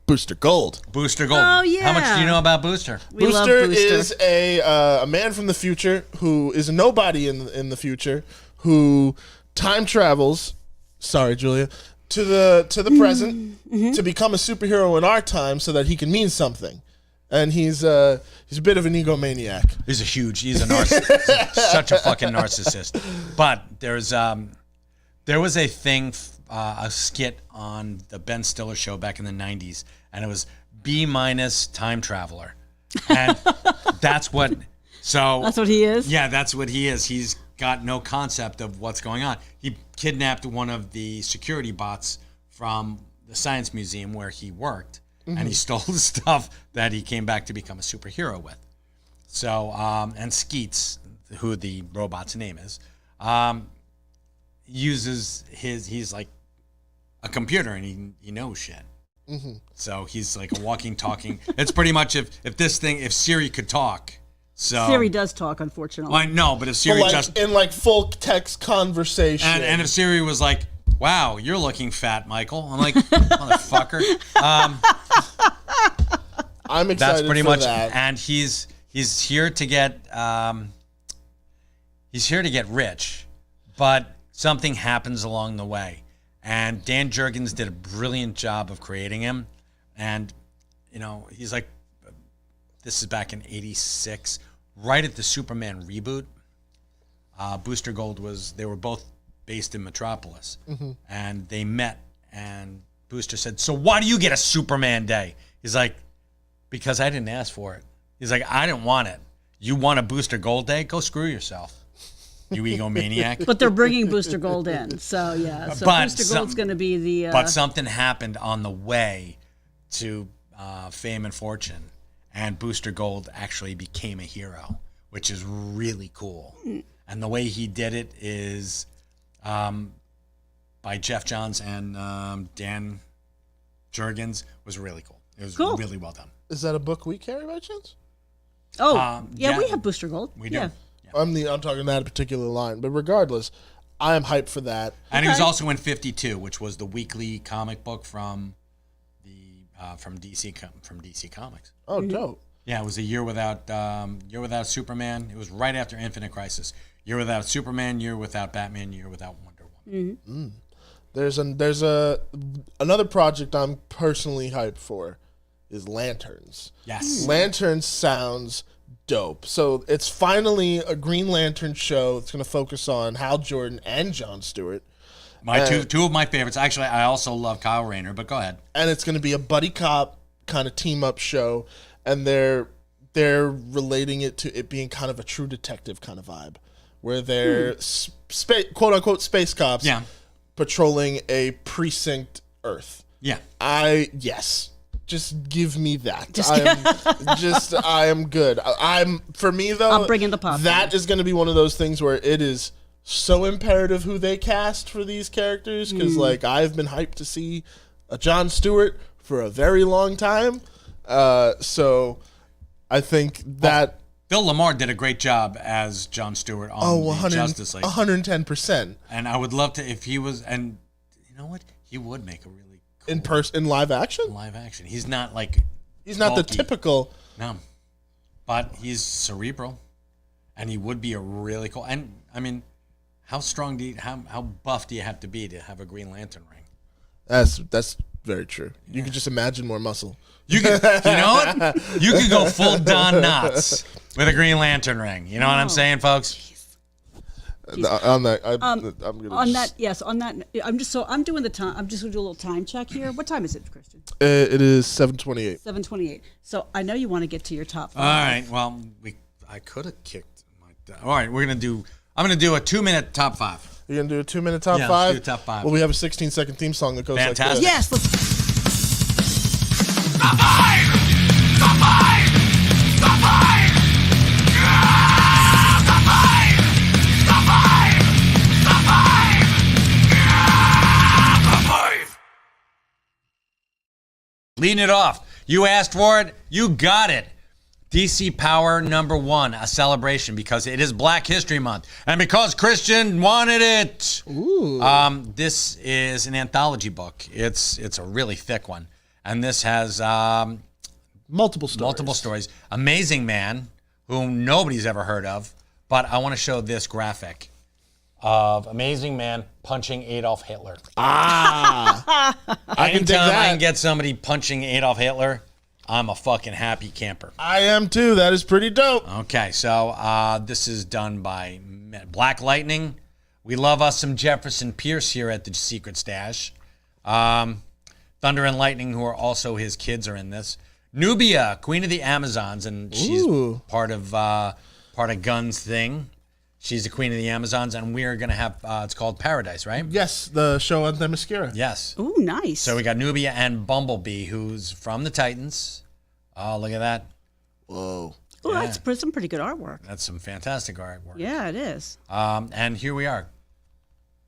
Booster Gold. Booster Gold. Oh, yeah. How much do you know about Booster? We love Booster Booster. is a man from the future who is a nobody in the future who time travels. Sorry, Julia. To the present to become a superhero in our time so that he can mean something, and he's a bit of an egomaniac. He's a narcissist. Such a fucking narcissist. But there was a thing, a skit on the Ben Stiller show back in the 90s, and it was B- time traveler. And that's what he is? Yeah, that's what he is. He's got no concept of what's going on. He kidnapped one of the security bots from the Science Museum where he worked, and he stole the stuff that he came back to become a superhero with. So, and Skeets, who the robot's name is, uses he's like a computer and he knows shit. So he's like a walking, talking. It's pretty much if Siri could talk. So Siri does talk, unfortunately. Well, I know, but if But Siri like, just in like full text conversation. and if Siri was like, "Wow, you're looking fat, Michael," I'm like, "Motherfucker." I'm excited That's pretty for much, that. and he's here to get rich, but something happens along the way, and Dan Jurgens did a brilliant job of creating him, and he's like, this is back in '86, right at the Superman reboot. Booster Gold they were both based in Metropolis, and they met, and Booster said, "So why do you get a Superman day?" He's like, "Because I didn't ask for it." He's like, "I didn't want it. You want a Booster Gold day? Go screw yourself, you egomaniac." But they're bringing Booster Gold in, so yeah. So But Booster Gold's going to be the. But something happened on the way to fame and fortune, and Booster Gold actually became a hero, which is really cool. And the way he did it is by Jeff Johns and Dan Jurgens was really cool. It was Cool. really well done. Is that a book we carry by chance? yeah, yeah, we have Booster Gold. We do. Yeah. I'm talking that particular line, but regardless, I am hyped for that. And he was also in 52, which was the weekly comic book from DC Comics. Oh, dope. Yeah, it was a year without Superman. It was right after Infinite Crisis. Year without Superman, year without Batman, year without Wonder Woman. There's another project I'm personally hyped for is Lanterns. Yes. Lanterns sounds dope. So it's finally a Green Lantern show. It's going to focus on Hal Jordan and Jon Stewart. My two of my favorites. Actually, I also love Kyle Rayner, but go ahead. And it's going to be a buddy cop kind of team up show, and they're relating it to it being kind of a True Detective kind of vibe, where they're quote unquote space cops Yeah. patrolling a precinct Earth. Yeah. Just give me that. I am good. For me though. I'm bringing the popcorn. That is going to be one of those things where it is so imperative who they cast for these characters, because like I've been hyped to see a Jon Stewart for a very long time. So I think that Bill Lamar did a great job as Jon Stewart on the Justice League. 110%. And I would love to, if he was, and you know what? He would make a really cool In live action? live action. He's not like He's not bulky. the typical. No. But he's cerebral. And he would be a really cool, and I mean, how buff do you have to be to have a Green Lantern ring? That's very true. You can just imagine more muscle. You know what? You could go full Don Knotts with a Green Lantern ring. You know what I'm saying, folks? On that, I'm gonna On that, yes, on that. I'm doing the time. I'm just going to do a little time check here. What time is it, Christian? It is 7:28. 7:28. So I know you want to get to your top All 5. right. Well, I could have kicked my. All right, I'm gonna do a 2-minute top 5. You're gonna do a 2-minute top Yeah, 5. let's do a top 5. Well, we have a 16-second theme song that goes Fantastic. like this. Yes, let's. Leading it off. You asked for it. You got it. DC Power #1, a celebration because it is Black History Month and because Christian wanted it. Ooh. This is an anthology book. It's a really thick one, and this has Multiple stories. Amazing Man, whom nobody's ever heard of, but I want to show this graphic of Amazing Man punching Adolf Hitler. I can dig Anytime I can that. get somebody punching Adolf Hitler, I'm a fucking happy camper. I am too. That is pretty dope. Okay, so this is done by Black Lightning. We love us some Jefferson Pierce here at the Secret Stash. Thunder and Lightning, who are also his kids, are in this. Nubia, Queen of the Amazons, and she's Ooh. part of Gunn's thing. She's the Queen of the Amazons, and we are going to have, it's called Paradise, right? Yes, the show on Themyscira. Yes. Ooh, nice. So we got Nubia and Bumblebee, who's from the Titans. Oh, look at that. Whoa. Oh, that's some pretty good artwork. That's some fantastic artwork. Yeah, it is. And here we are.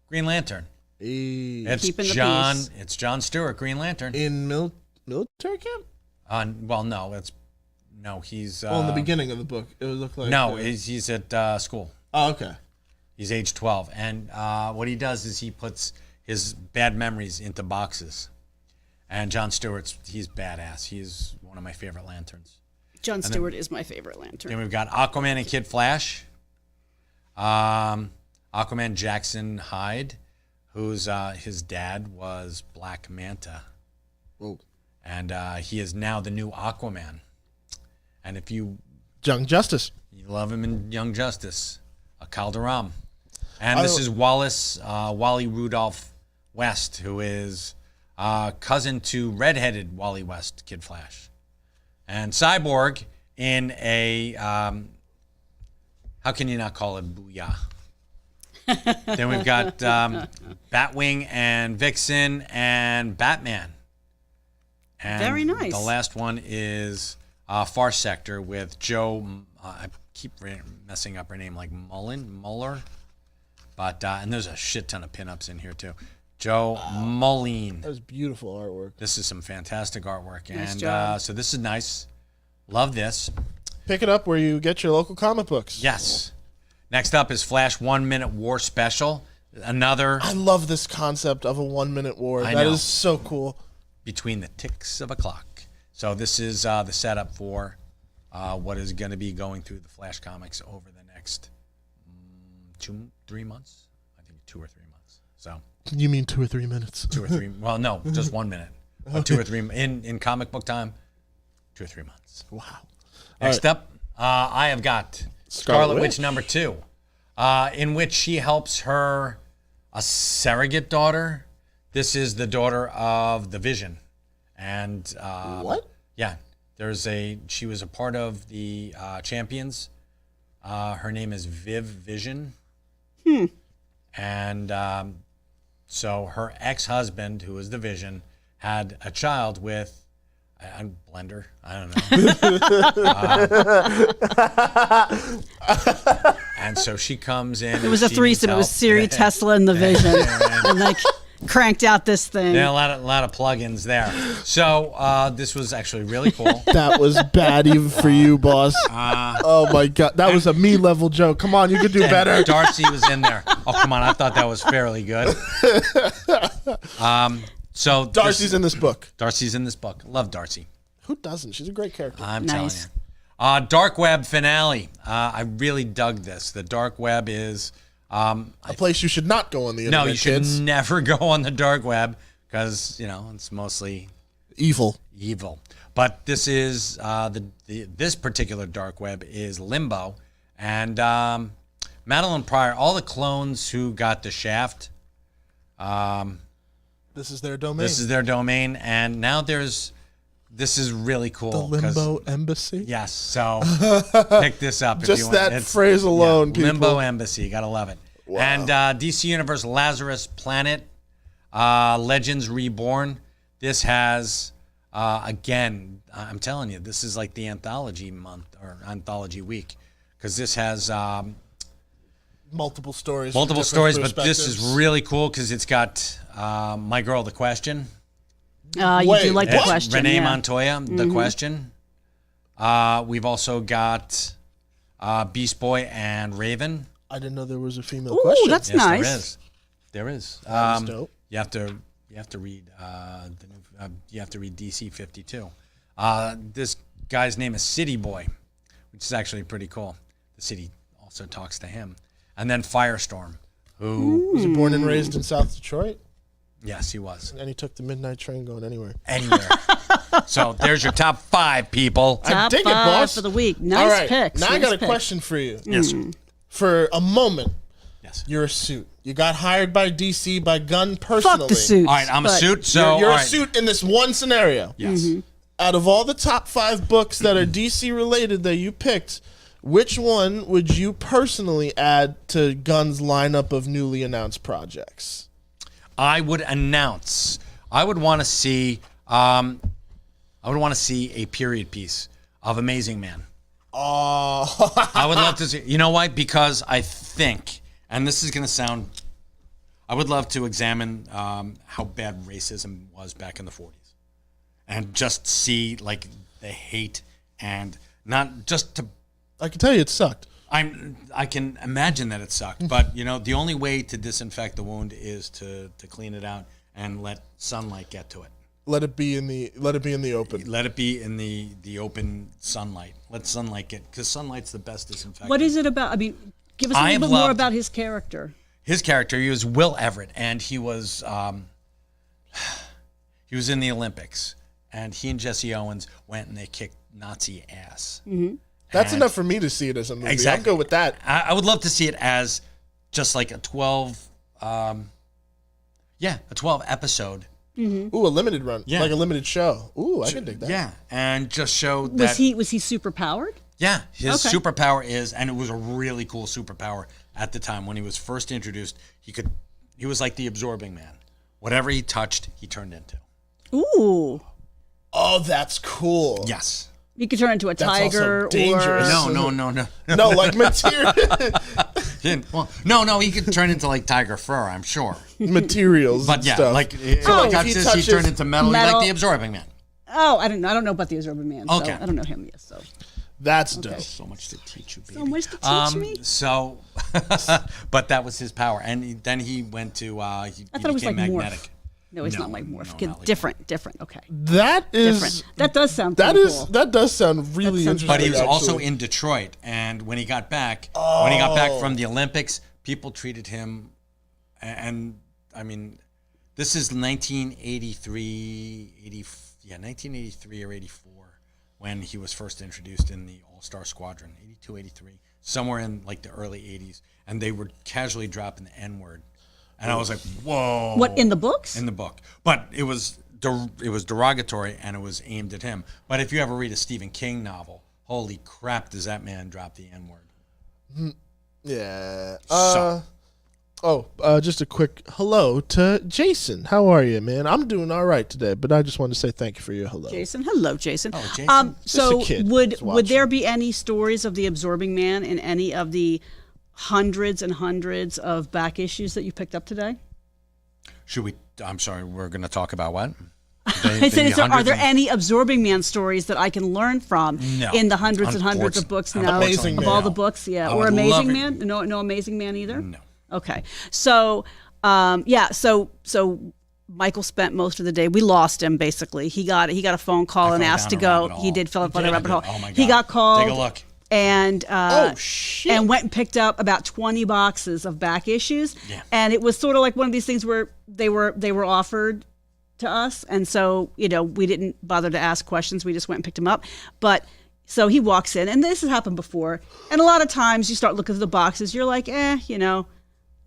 Green Lantern. It's Keeping the John. peace. It's John Stewart, Green Lantern. In military camp? Well, no, he's. Well, in the beginning of the book, it would look like. No, he's at school. Oh, okay. He's age 12, and what he does is he puts his bad memories into boxes. And John Stewart's he's badass. He's one of my favorite lanterns. John Stewart is my favorite Lantern. Then we've got Aquaman and Kid Flash. Aquaman Jackson Hyde, whose his dad was Black Manta. Whoa. And he is now the new Aquaman. And if you Young Justice. love him in Young Justice, a Calderon. And this is Wally Rudolph West, who is cousin to redheaded Wally West, Kid Flash. And Cyborg in a, how can you not call it Booyah? Then we've got Batwing and Vixen and Batman. And Very nice. The last one is Far Sector with Joe, I keep messing up her name, like Muller. But, and there's a shit ton of pinups in here too. Joe Moline. That was beautiful artwork. This is some fantastic artwork. Nice And job. so this is nice. Love this. Pick it up where you get your local comic books. Yes. Next up is Flash 1 Minute War Special. Another I love this concept of a 1 minute war. I That know. is so cool. between the ticks of a clock. So this is the setup for what is going to be going through the Flash comics over the next 3 months. I think 2 or 3 months. So You mean 2 or 3 minutes? 2 or 3. Well, no, just 1 minute. 2 or 3 in comic book time. 2 or 3 months. Wow. Next up, I have got Scarlet Witch #2, in which she helps a surrogate daughter. This is the daughter of the Vision, and What? Yeah, she was a part of the Champions. Her name is Viv Vision, and so her ex-husband, who was the Vision, had a child with. Blender. I don't know. And so she comes in. It was a threesome. It was Siri, Tesla, and the Vision, and like cranked out this thing. Yeah, a lot of plugins there. So this was actually really cool. That was bad even for you, boss. Oh my god, that was a me level joke. Come on, you could do better. Darcy was in there. Oh come on, I thought that was fairly good. So Darcy's in this book. Darcy's in this book. Love Darcy. Who doesn't? She's a great character. I'm Nice. telling you. Dark Web finale. I really dug this. The Dark Web is A place you should not go on the internet. no, you should kids. never go on the Dark Web because it's mostly Evil. evil. But this is this particular Dark Web is Limbo, and Madeline Pryor. All the clones who got the Shaft. This is their domain. This is their domain, and now this is really cool. the 'cause- Limbo Embassy. Yes, so pick this up if Just you want. that phrase alone, people. Limbo Embassy, gotta love it. Wow. And DC Universe Lazarus Planet, Legends Reborn. This has again, I'm telling you, this is like the anthology month or anthology week because this has Multiple stories. from multiple different stories, but this is perspectives. really cool because it's got My Girl, The Question. You Wait, do like the what? question. Renee yeah. Montoya, The Question. We've also got Beast Boy and Raven. I didn't know there was a female Ooh, question. that's Yes, nice. there is. That is dope. You have to read the new, you have to read DC 52. This guy's name is City Boy, which is actually pretty cool. The city also talks to him, and then Firestorm, who Was he born and raised in South Detroit? yes, he was And he took the midnight train going anywhere. anywhere. So there's your top 5 people. Top dig it, 5 boss. for the week. Nice All right. picks. Now I nice got a picks. question for you. Yes, sir. For a moment, Yes. you're a suit. You got hired by DC by Gunn personally. Fuck the suits. All right, I'm a but- suit. So You're all a right. suit in this one scenario. Yes. Out of all the top 5 books that are DC related that you picked, which one would you personally add to Gunn's lineup of newly announced projects? I would announce. I would want to see. I would want to see a period piece of Amazing Man. Oh, I would love to see. You know why? Because I think, and this is going to sound, I would love to examine how bad racism was back in the 40s, and just see like the hate, and not just to. I can tell you it sucked. I can imagine that it sucked, but you know the only way to disinfect the wound is to clean it out and let sunlight get to it. Let it be in the open. Let it be in the open sunlight. Let sunlight get, because sunlight's the best disinfectant. What is it about? I mean, give us a little bit more about his character. His character, he was Will Everett, and he was in the Olympics, and he and Jesse Owens went and they kicked Nazi ass. Mm-hmm. That's enough for me to see it as a movie. Exactly. I'll go with that. I would love to see it as just like a 12 episode. Ooh, a limited run. Yeah. Like a limited show. Ooh, I can dig that. Yeah, and just show that. Was he super powered? Yeah, his Okay. superpower is, and it was a really cool superpower at the time when he was first introduced. He was like the absorbing man. Whatever he touched, he turned into. Ooh. Oh, that's cool. Yes. You could turn into a That's tiger also dangerous. or No. No, like material No, he could turn into like tiger fur, I'm sure. materials. But and yeah, stuff. like if So, he like, if he touches, he turned into metal. He's metal- like the absorbing man. Oh, I don't know about the Absorbing Man. So Okay. I don't know him yet. So That's dope. So much to teach you, baby. so much to teach me. So, but that was his power, and then he went to. He I thought it was became like magnetic. Morph. No, he's No, not like Morph. no, Kid- not like different. Okay, That is different. That does sound that pretty is cool. that does sound really sounds interesting. But he was also actually. in Detroit, and when he got back, from the Olympics, people treated him, and I mean, this is 1983 or 84 when he was first introduced in the All-Star Squadron, 82, 83, somewhere in like the early 80s, and they were casually dropping the N-word, and I was like, whoa. What in the books? In the book, but it was derogatory and it was aimed at him. But if you ever read a Stephen King novel, holy crap, does that man drop the N-word? Yeah. So- Just a quick hello to Jason. How are you, man? I'm doing all right today, but I just wanted to say thank you for your hello. Jason, hello, Jason. Oh, Jason. So Just a kid would that's there watching. be any stories of the Absorbing Man in any of the hundreds and hundreds of back issues that you picked up today? Should we? I'm sorry, we're going to talk about what? I said, are there any Absorbing Man stories that I can learn from No. in the hundreds and hundreds of books now Amazing of Man. all the books? Yeah, I or would love Amazing it. Man? No Amazing Man either. No. Okay, so so Michael spent most of the day. We lost him basically. He got a phone call and fell asked to down a go. rabbit He hole. did fill up on a Yeah, I rabbit did. hole. Oh my He God. got called. Take a look. And Oh, shit. and went and picked up about 20 boxes of back issues. Yeah. And it was sort of like one of these things where they were offered to us, and so we didn't bother to ask questions. We just went and picked them up. But so he walks in, and this has happened before. And a lot of times you start looking at the boxes, you're like, they're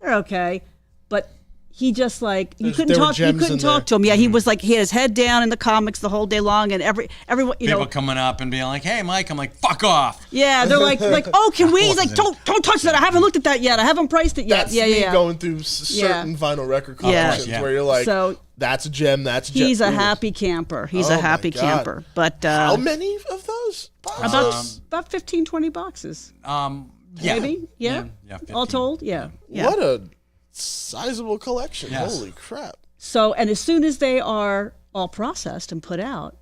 okay. But he just like you couldn't there were talk. You gems couldn't in talk to him. Yeah, he was like he had his head down in the comics the whole day long, and everyone People coming up and being like, "Hey, Mike," I'm like, "Fuck off." Yeah, they're like, oh, can we? He's like, wasn't- don't touch that. I haven't looked at that yet. I haven't priced it yet. That's yeah, me yeah. going through certain vinyl record Yeah. collections Yeah. where you're like, So- that's a gem, that's a gem. He's a Ooh. happy camper. He's Oh a my happy God. camper. But How many of those boxes? about 15, 20 boxes, Yeah. maybe. Yeah, Yeah, all 15. told. Yeah. What a sizable collection. Yes. Holy crap. So, and as soon as they are all processed and put out,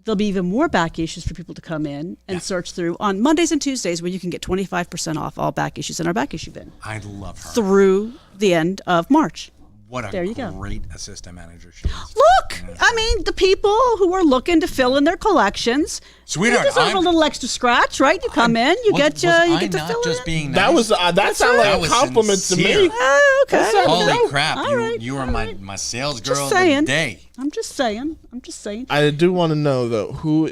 there'll be even more back issues for people to come in and search through on Mondays and Tuesdays, where you can get 25% off all back issues in our back issue bin I love her. through the end of March. What a There you go. great assistant manager she is. Look, I mean, the people who are looking to fill in their collections, Sweetheart, they deserve I'm- a little extra scratch, right? You come in, you get to not fill just it in. being nice? That was that sounded That like a was compliment to sincere. me. Oh, okay. sounds Holy dope. crap! All right, you were all my right. my sales Just girl of the saying. day. I'm just saying. I do want to know though, who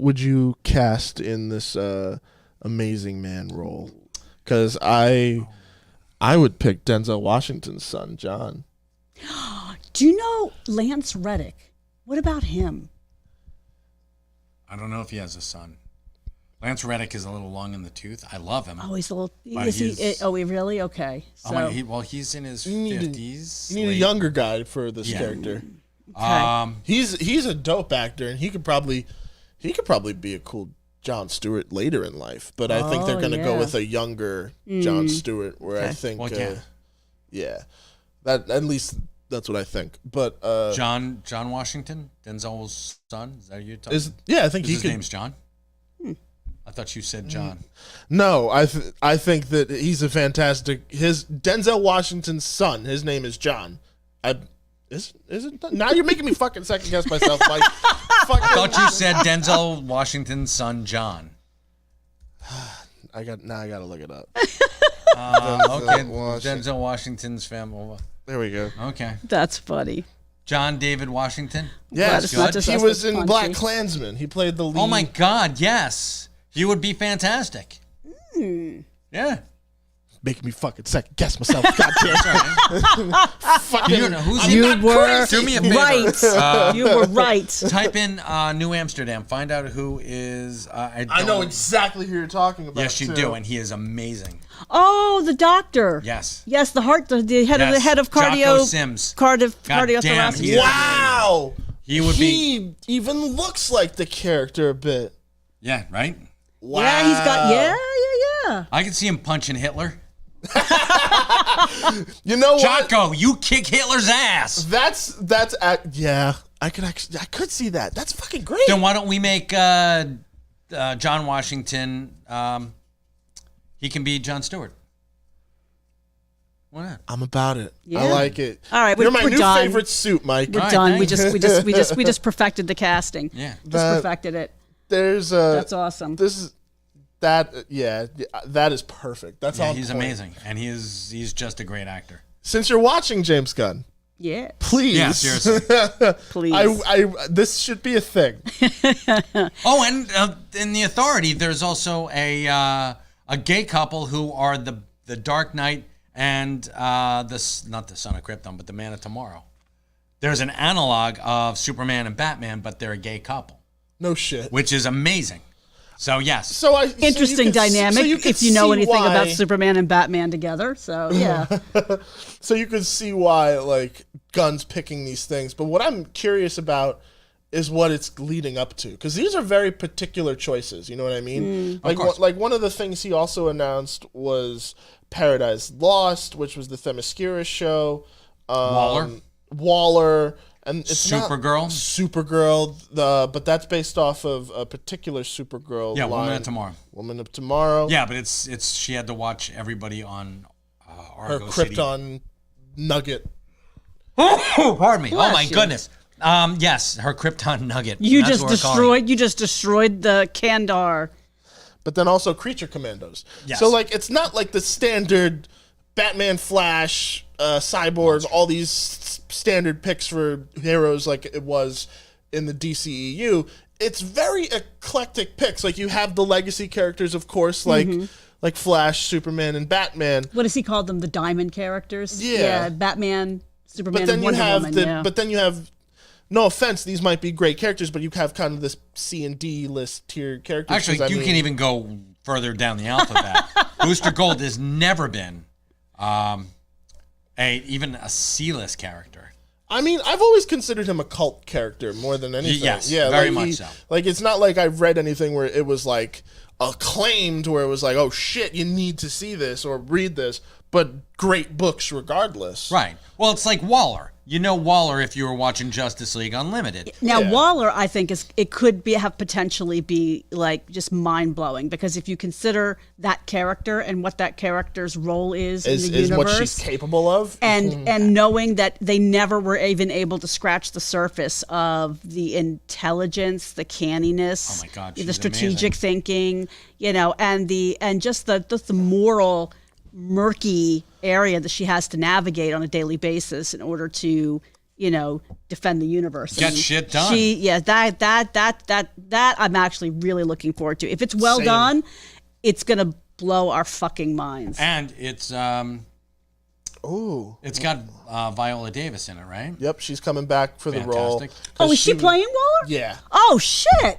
would you cast in this Amazing Man role? Because I would pick Denzel Washington's son, John. Do you know Lance Reddick? What about him? I don't know if he has a son. Lance Reddick is a little long in the tooth. I love him. Oh, he's a little. But Is he? he's- Oh, he really? Okay. So, He's in his You need a- 50s. You need a late- younger guy for this Yeah. character. okay. He's a dope actor, and he could probably be a cool Jon Stewart later in life, but I think they're going to go with a younger Jon Stewart. Where I think, Well, yeah, that at least that's what I think. But John Washington, Denzel's son. Is that who you're talking? I think His he could. name's John. I thought you said John. No, I think that he's a fantastic. His Denzel Washington's son. His name is John. Is it? Now you're making me fucking second guess myself. Like, I thought you said Denzel Washington's son John. I gotta look it up. Okay, Washington. Denzel Washington's family. There we go. Okay, That's funny. John David Washington. Yeah, it's not just he us was that's in Black punchy. Klansman. He played the lead. Oh my God, yes, he would be fantastic. Yeah. Making me fucking second guess myself. God damn. Fucking, You know, who's I'm he? not were crazy. Do me a favor. Right. You were right. Type in New Amsterdam. Find out who is. I know don't- exactly who you're talking about. Yes, you too. do, and he is amazing. Oh, the doctor. Yes. Yes, the heart, the head Yes. of Jocko cardio. Sims. Cardiothoracic. damn, he is- Wow. He would be. He even looks like the character a bit. Yeah, right. Wow. Yeah, he's got. Yeah. I could see him punching Hitler. You know what? Jocko, you kick Hitler's ass. Yeah. I could see that. That's fucking great. Then why don't we make John Washington? He can be Jon Stewart. Why not? I'm about it. Yeah. I like it. All right, you're my we're new done. favorite suit, Mike. We're All right, done. We thanks. just perfected the casting. Yeah. Just That- perfected it. There's That's awesome. that is perfect. That's Yeah, all. he's amazing, and he's just a great actor. Since you're watching James Gunn, Yeah. please. Yeah, seriously. Please. This should be a thing. Oh, and in The Authority, there's also a gay couple who are the Dark Knight and not the Son of Krypton, but the Man of Tomorrow. There's an analog of Superman and Batman, but they're a gay couple, No shit. which is amazing. So yes, So Interesting you can- dynamic so you can if you know see anything about why- Superman and Batman together. So, yeah. So you can see why like Gunn's picking these things. But what I'm curious about is what it's leading up to, because these are very particular choices. You know what I mean? Like course. like one of the things he also announced was Paradise Lost, which was the Themyscira show. Waller. And it's Supergirl? Not Supergirl, but that's based off of a particular Supergirl. yeah, line. Woman of Tomorrow. Woman of Tomorrow. Yeah, but it's she had to watch everybody on Her Argo City. Krypton nugget. Oh, pardon me. Oh Bless my you. goodness. Yes, her Krypton nugget. You That's just what we're calling it. destroyed the Kandar. But then also Creature Commandos. Yes. So like it's not like the standard Batman, Flash, Cyborg, all these standard picks for heroes like it was in the DCEU. It's very eclectic picks. Like you have the legacy characters, of course, like Flash, Superman, and Batman. What does he call them? The diamond characters? Yeah. Batman, Superman, But then and you Wonder have Woman. Yeah. but then you have. No offense, these might be great characters, but you have kind of this C and D list tier characters. Actually, 'cause, I you mean, can even go further down the alphabet. Booster Gold has never been even a C-list character. I mean, I've always considered him a cult character more than anything. Yes, yeah, very like much so. Like it's not like I've read anything where it was like acclaimed, where it was like, oh shit, you need to see this or read this. But great books regardless. Right. Well, it's like Waller. You know Waller if you were watching Justice League Unlimited. Now Yeah. Waller, I think it could have potentially be like just mind blowing, because if you consider that character and what that character's role is in the Is universe, what she's capable of. and knowing that they never were even able to scratch the surface of the intelligence, the canniness, Oh my God, the she's strategic thinking, and just the moral murky area that she has to navigate on a daily basis in order to defend the universe. Get shit done. That I'm actually really looking forward to. If it's well Same. done, it's gonna blow our fucking minds. And it's Ooh. it's got Viola Davis in it, right? Yep, she's coming back for the role. Fantastic. 'Cause Oh, is she playing Waller? Yeah. Oh shit!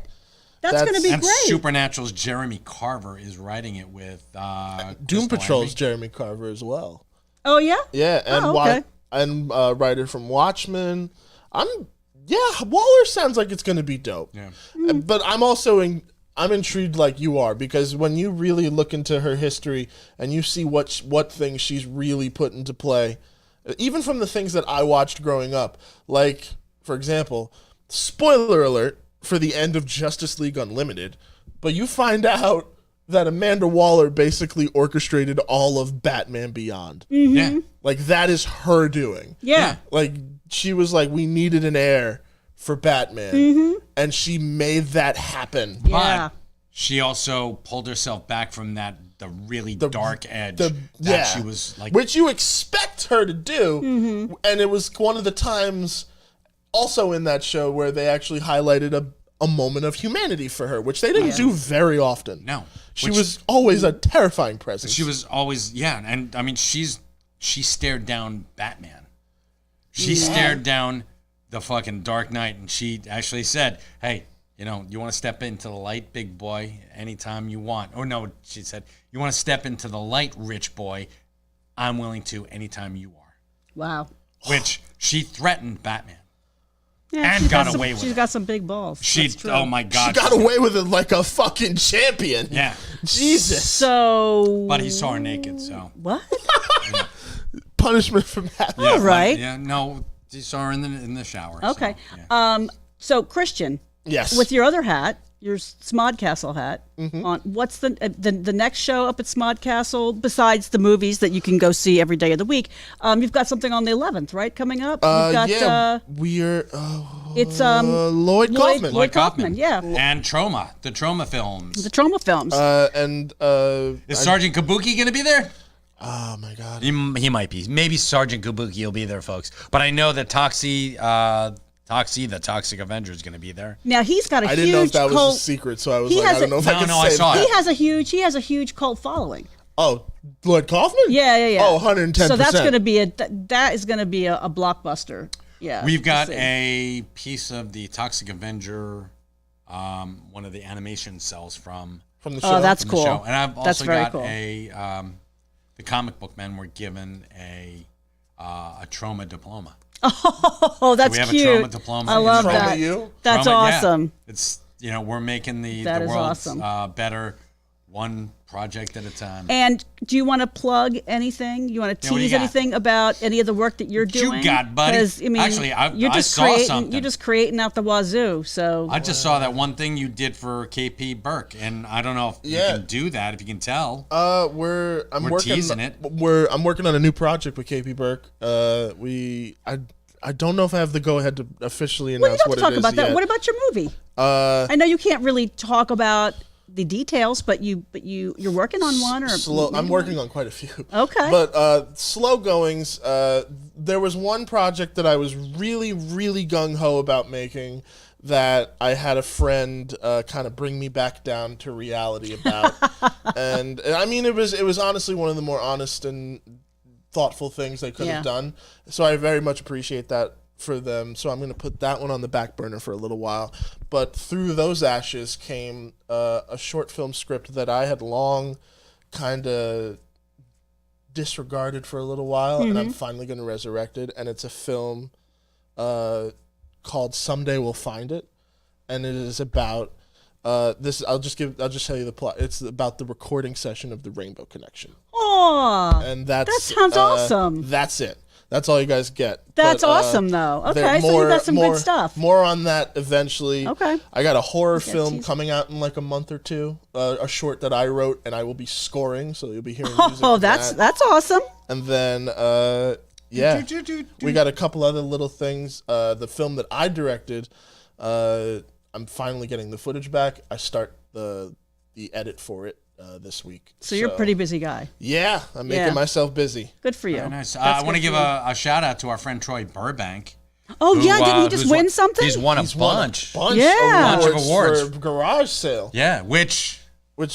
That's That's- gonna be And great. Supernatural's Jeremy Carver is writing it with Doom Crystal Patrol's Envy. Jeremy Carver as well. Oh yeah. Yeah, and Oh, okay. writer from Watchmen. Waller sounds like it's going to be dope. Yeah. But I'm also I'm intrigued like you are, because when you really look into her history and you see what things she's really put into play, even from the things that I watched growing up, like, for example, spoiler alert for the end of Justice League Unlimited, but you find out that Amanda Waller basically orchestrated all of Batman Beyond. Yeah. Like, that is her doing. Yeah. Like, she was like, we needed an heir for Batman, and she made that happen. Yeah. But she also pulled herself back from the really dark edge that she was like. which you expect her to do, and it was one of the times also in that show where they actually highlighted a moment of humanity for her, which they didn't do very often. No. She was always a terrifying presence. She was always, and I mean, she stared down Batman. She stared down the fucking Dark Knight, and she actually said, "Hey, you want to step into the light, big boy, anytime you want." Or no, she said, "You want to step into the light, rich boy? I'm willing to anytime you are." Wow. Which she threatened Batman. Yeah, And she's got some- away with She's it. got some big balls. She, That's true. oh my God. She got away with it like a fucking champion. Yeah. Jesus. So. But he saw her naked, so. What? Punishment from that. Yeah, All right. Yeah, no, he saw her in the shower. Okay. So, yeah. So Christian, Yes. with your other hat, your Smodcastle hat, Mm-hmm. on what's the next show up at Smodcastle besides the movies that you can go see every day of the week? You've got something on the 11th, right? Coming up. You've got, yeah, we're it's Lloyd Kaufman. Lloyd Kaufman, yeah. And Trauma, the Trauma films. The Trauma films. Is Sergeant Kabuki going to be there? Oh my God. He might be. Maybe Sergeant Kabuki will be there, folks. But I know that Toxie, the Toxic Avenger, is going to be there. Now he's got a I huge didn't know if that was cult. a secret, so I was He like, has I don't know if I No, can no, I say saw that. it. He has a huge cult following. Oh, Lloyd Kaufman? Yeah. Oh, 110%. So that's going to be that is going to be a blockbuster. Yeah. We've got we'll see. a piece of the Toxic Avenger, one of the animation cells from From the show. Oh, that's the cool. show. And I've That's also very got cool. the comic book men were given a trauma diploma. Oh, that's We have cute. a trauma diploma. I love Trauma that. you? That's Trauma, yeah. awesome. It's we're making the That is world's awesome. better, one project at a time. And do you want to plug anything? You want to Yeah, what do you tease got? anything about any of the work that you're What you doing? got, buddy? 'Cause, I mean, Actually, I saw creating, something. You're just creating out the wazoo. So I just saw that one thing you did for KP Burke, and I don't know if you Yeah. can do that, if you can tell. I'm We're working teasing it. I'm working on a new project with KP Burke. I don't know if I have the go ahead to officially well, you announce don't have what to talk it is about that. yet. What about your movie? I know you can't really talk about the details, but you're working on one or Slow. I'm working on quite a few. Okay. But slow goings. There was one project that I was really, really gung ho about making that I had a friend kind of bring me back down to reality about, and I mean it was honestly one of the more honest and thoughtful things they could Yeah. have done. So I very much appreciate that for them. So I'm going to put that one on the back burner for a little while. But through those ashes came a short film script that I had long kind of disregarded for a little while, and I'm finally going to resurrect it. And it's a film called Someday We'll Find It, and it is about this. I'll just tell you the plot. It's about the recording session of the Rainbow Connection, Aw, and that sounds awesome. That's it. That's all you guys get. That's But, awesome, though. Okay, there- so you got some good stuff. More on that eventually. Okay. I got a horror film tease. coming out in like a month or two. A short that I wrote, and I will be scoring, so you'll be hearing music. Oh, from that's that. awesome. And then, yeah, we got a couple other little things. The film that I directed, I'm finally getting the footage back. I start the edit for it this week. So you're a pretty busy guy. Yeah, I'm making Yeah. myself busy. Good for you. Very nice. That's I want to good give for you. a shout out to our friend Troy Burbank. Oh who, yeah, didn't he just who's win won- something? He's won a He's won bunch. a bunch, Yeah. Bunch of awards. for garage sale, Yeah, which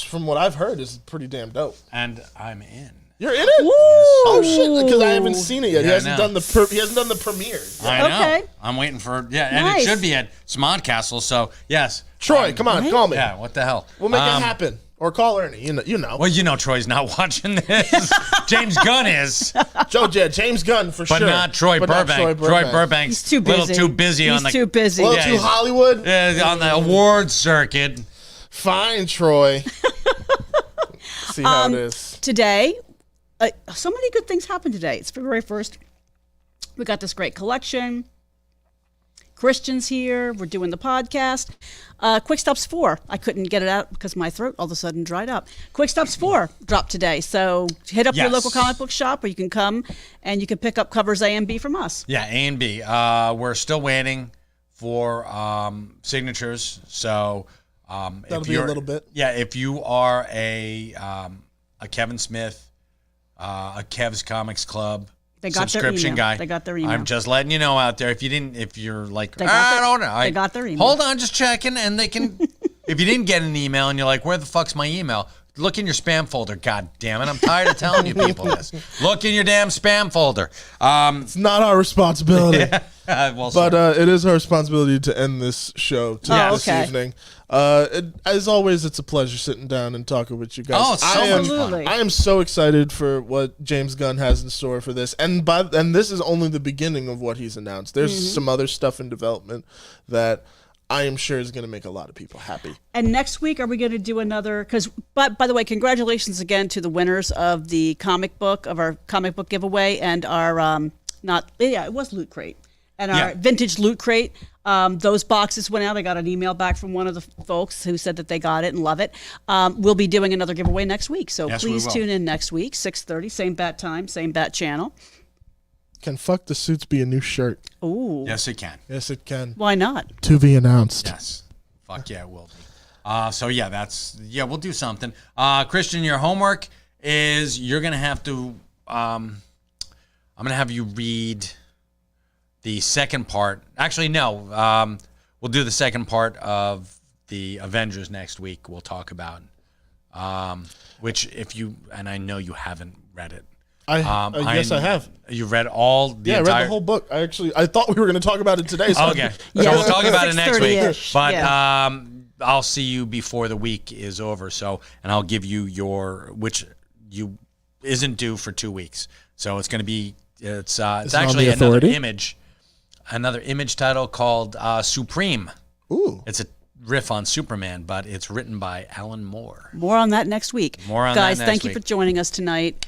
from what I've heard is pretty damn dope. and I'm in. You're in it? Woo! Oh shit! Because I haven't seen it yet. Yeah, he hasn't I know. done he hasn't done the premiere. I know. Okay. I'm waiting for and Nice. it should be at Smodcastle. So yes, Troy, come on, call me. Yeah, what the hell? We'll make it happen. Or call Ernie. You know. Well, you know Troy's not watching this. James Gunn is, James Gunn for but sure. not Troy But not Burbank. Troy Burbank's He's too busy. little too busy He's on the too busy. A little Yeah, too he's- Hollywood. on the award circuit. Fine, Troy. See how it is. Today, so many good things happened today. It's February 1st. We got this great collection. Christian's here. We're doing the podcast. Quick Stops 4. I couldn't get it out because my throat all of a sudden dried up. Quick Stops 4 dropped today. So hit up your local comic book shop, or you can come and you can pick up covers A and B from us. Yeah, A and B. We're still waiting for signatures. So That'll be a little bit. Yeah, if you are a Kevin Smith, a Kev's Comics Club They got their subscription email. guy. They got their email. I'm just letting you know out there. If you're like, got I their- don't know. they got their email. Hold on, just checking, and they can. If you didn't get an email and you're like, where the fuck's my email? Look in your spam folder. God damn it! I'm tired of telling you people this. Look in your damn spam folder. It's not our responsibility. Well, But it is our responsibility to end this show this okay. evening. As always, it's a pleasure sitting down and talking with you guys. Oh, it's so much fun. Absolutely. I am so excited for what James Gunn has in store for this, and this is only the beginning of what he's announced. There's some other stuff in development that I am sure is going to make a lot of people happy. And next week, are we going to do another? But by the way, congratulations again to the winners of the comic book giveaway and our it was Loot Crate and our vintage Loot Crate. Those boxes went out. I got an email back from one of the folks who said that they got it and love it. We'll be doing another giveaway next week, so Yes, we please will. tune in next week, 6:30, same bat time, same bat channel. Can Fuck the Suits be a new shirt? Ooh, yes, it can. Yes, it can. why not? To be announced. Yes. Fuck yeah, it will be. So yeah, we'll do something. Christian, your homework is you're gonna have to. I'm gonna have you read the second part. Actually, no. We'll do the second part of the Avengers next week. We'll talk about, which and I know you haven't read it. Yes, I have. You read all the I entire. read the whole book. I thought we were going to talk about it today. So Okay, so Yeah, we'll talk about it next week. 6:30-ish, But yeah. I'll see you before the week is over. And I'll give you which you isn't due for 2 weeks. So it's going to be it's it on actually the Authority? another image title called Supreme. Ooh. It's a riff on Superman, but it's written by Alan Moore. More on that next week. More on that Guys, next thank you week. for joining us tonight.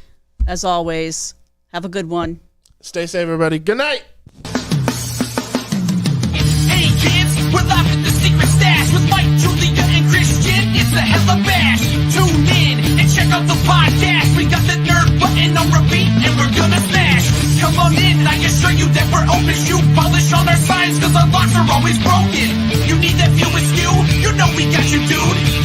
As always, have a good one. Stay safe, everybody. Good night. Hey kids, we're live at the secret stash with Mike, Julia, and Christian. It's a hella bash. Tune in and check out the podcast. We got the nerd button on repeat, and we're gonna smash. Come on in, and I assure you that we're open. Shoe polish on our signs, cause our locks are always broken. You need that view askew? You know we got you, dude.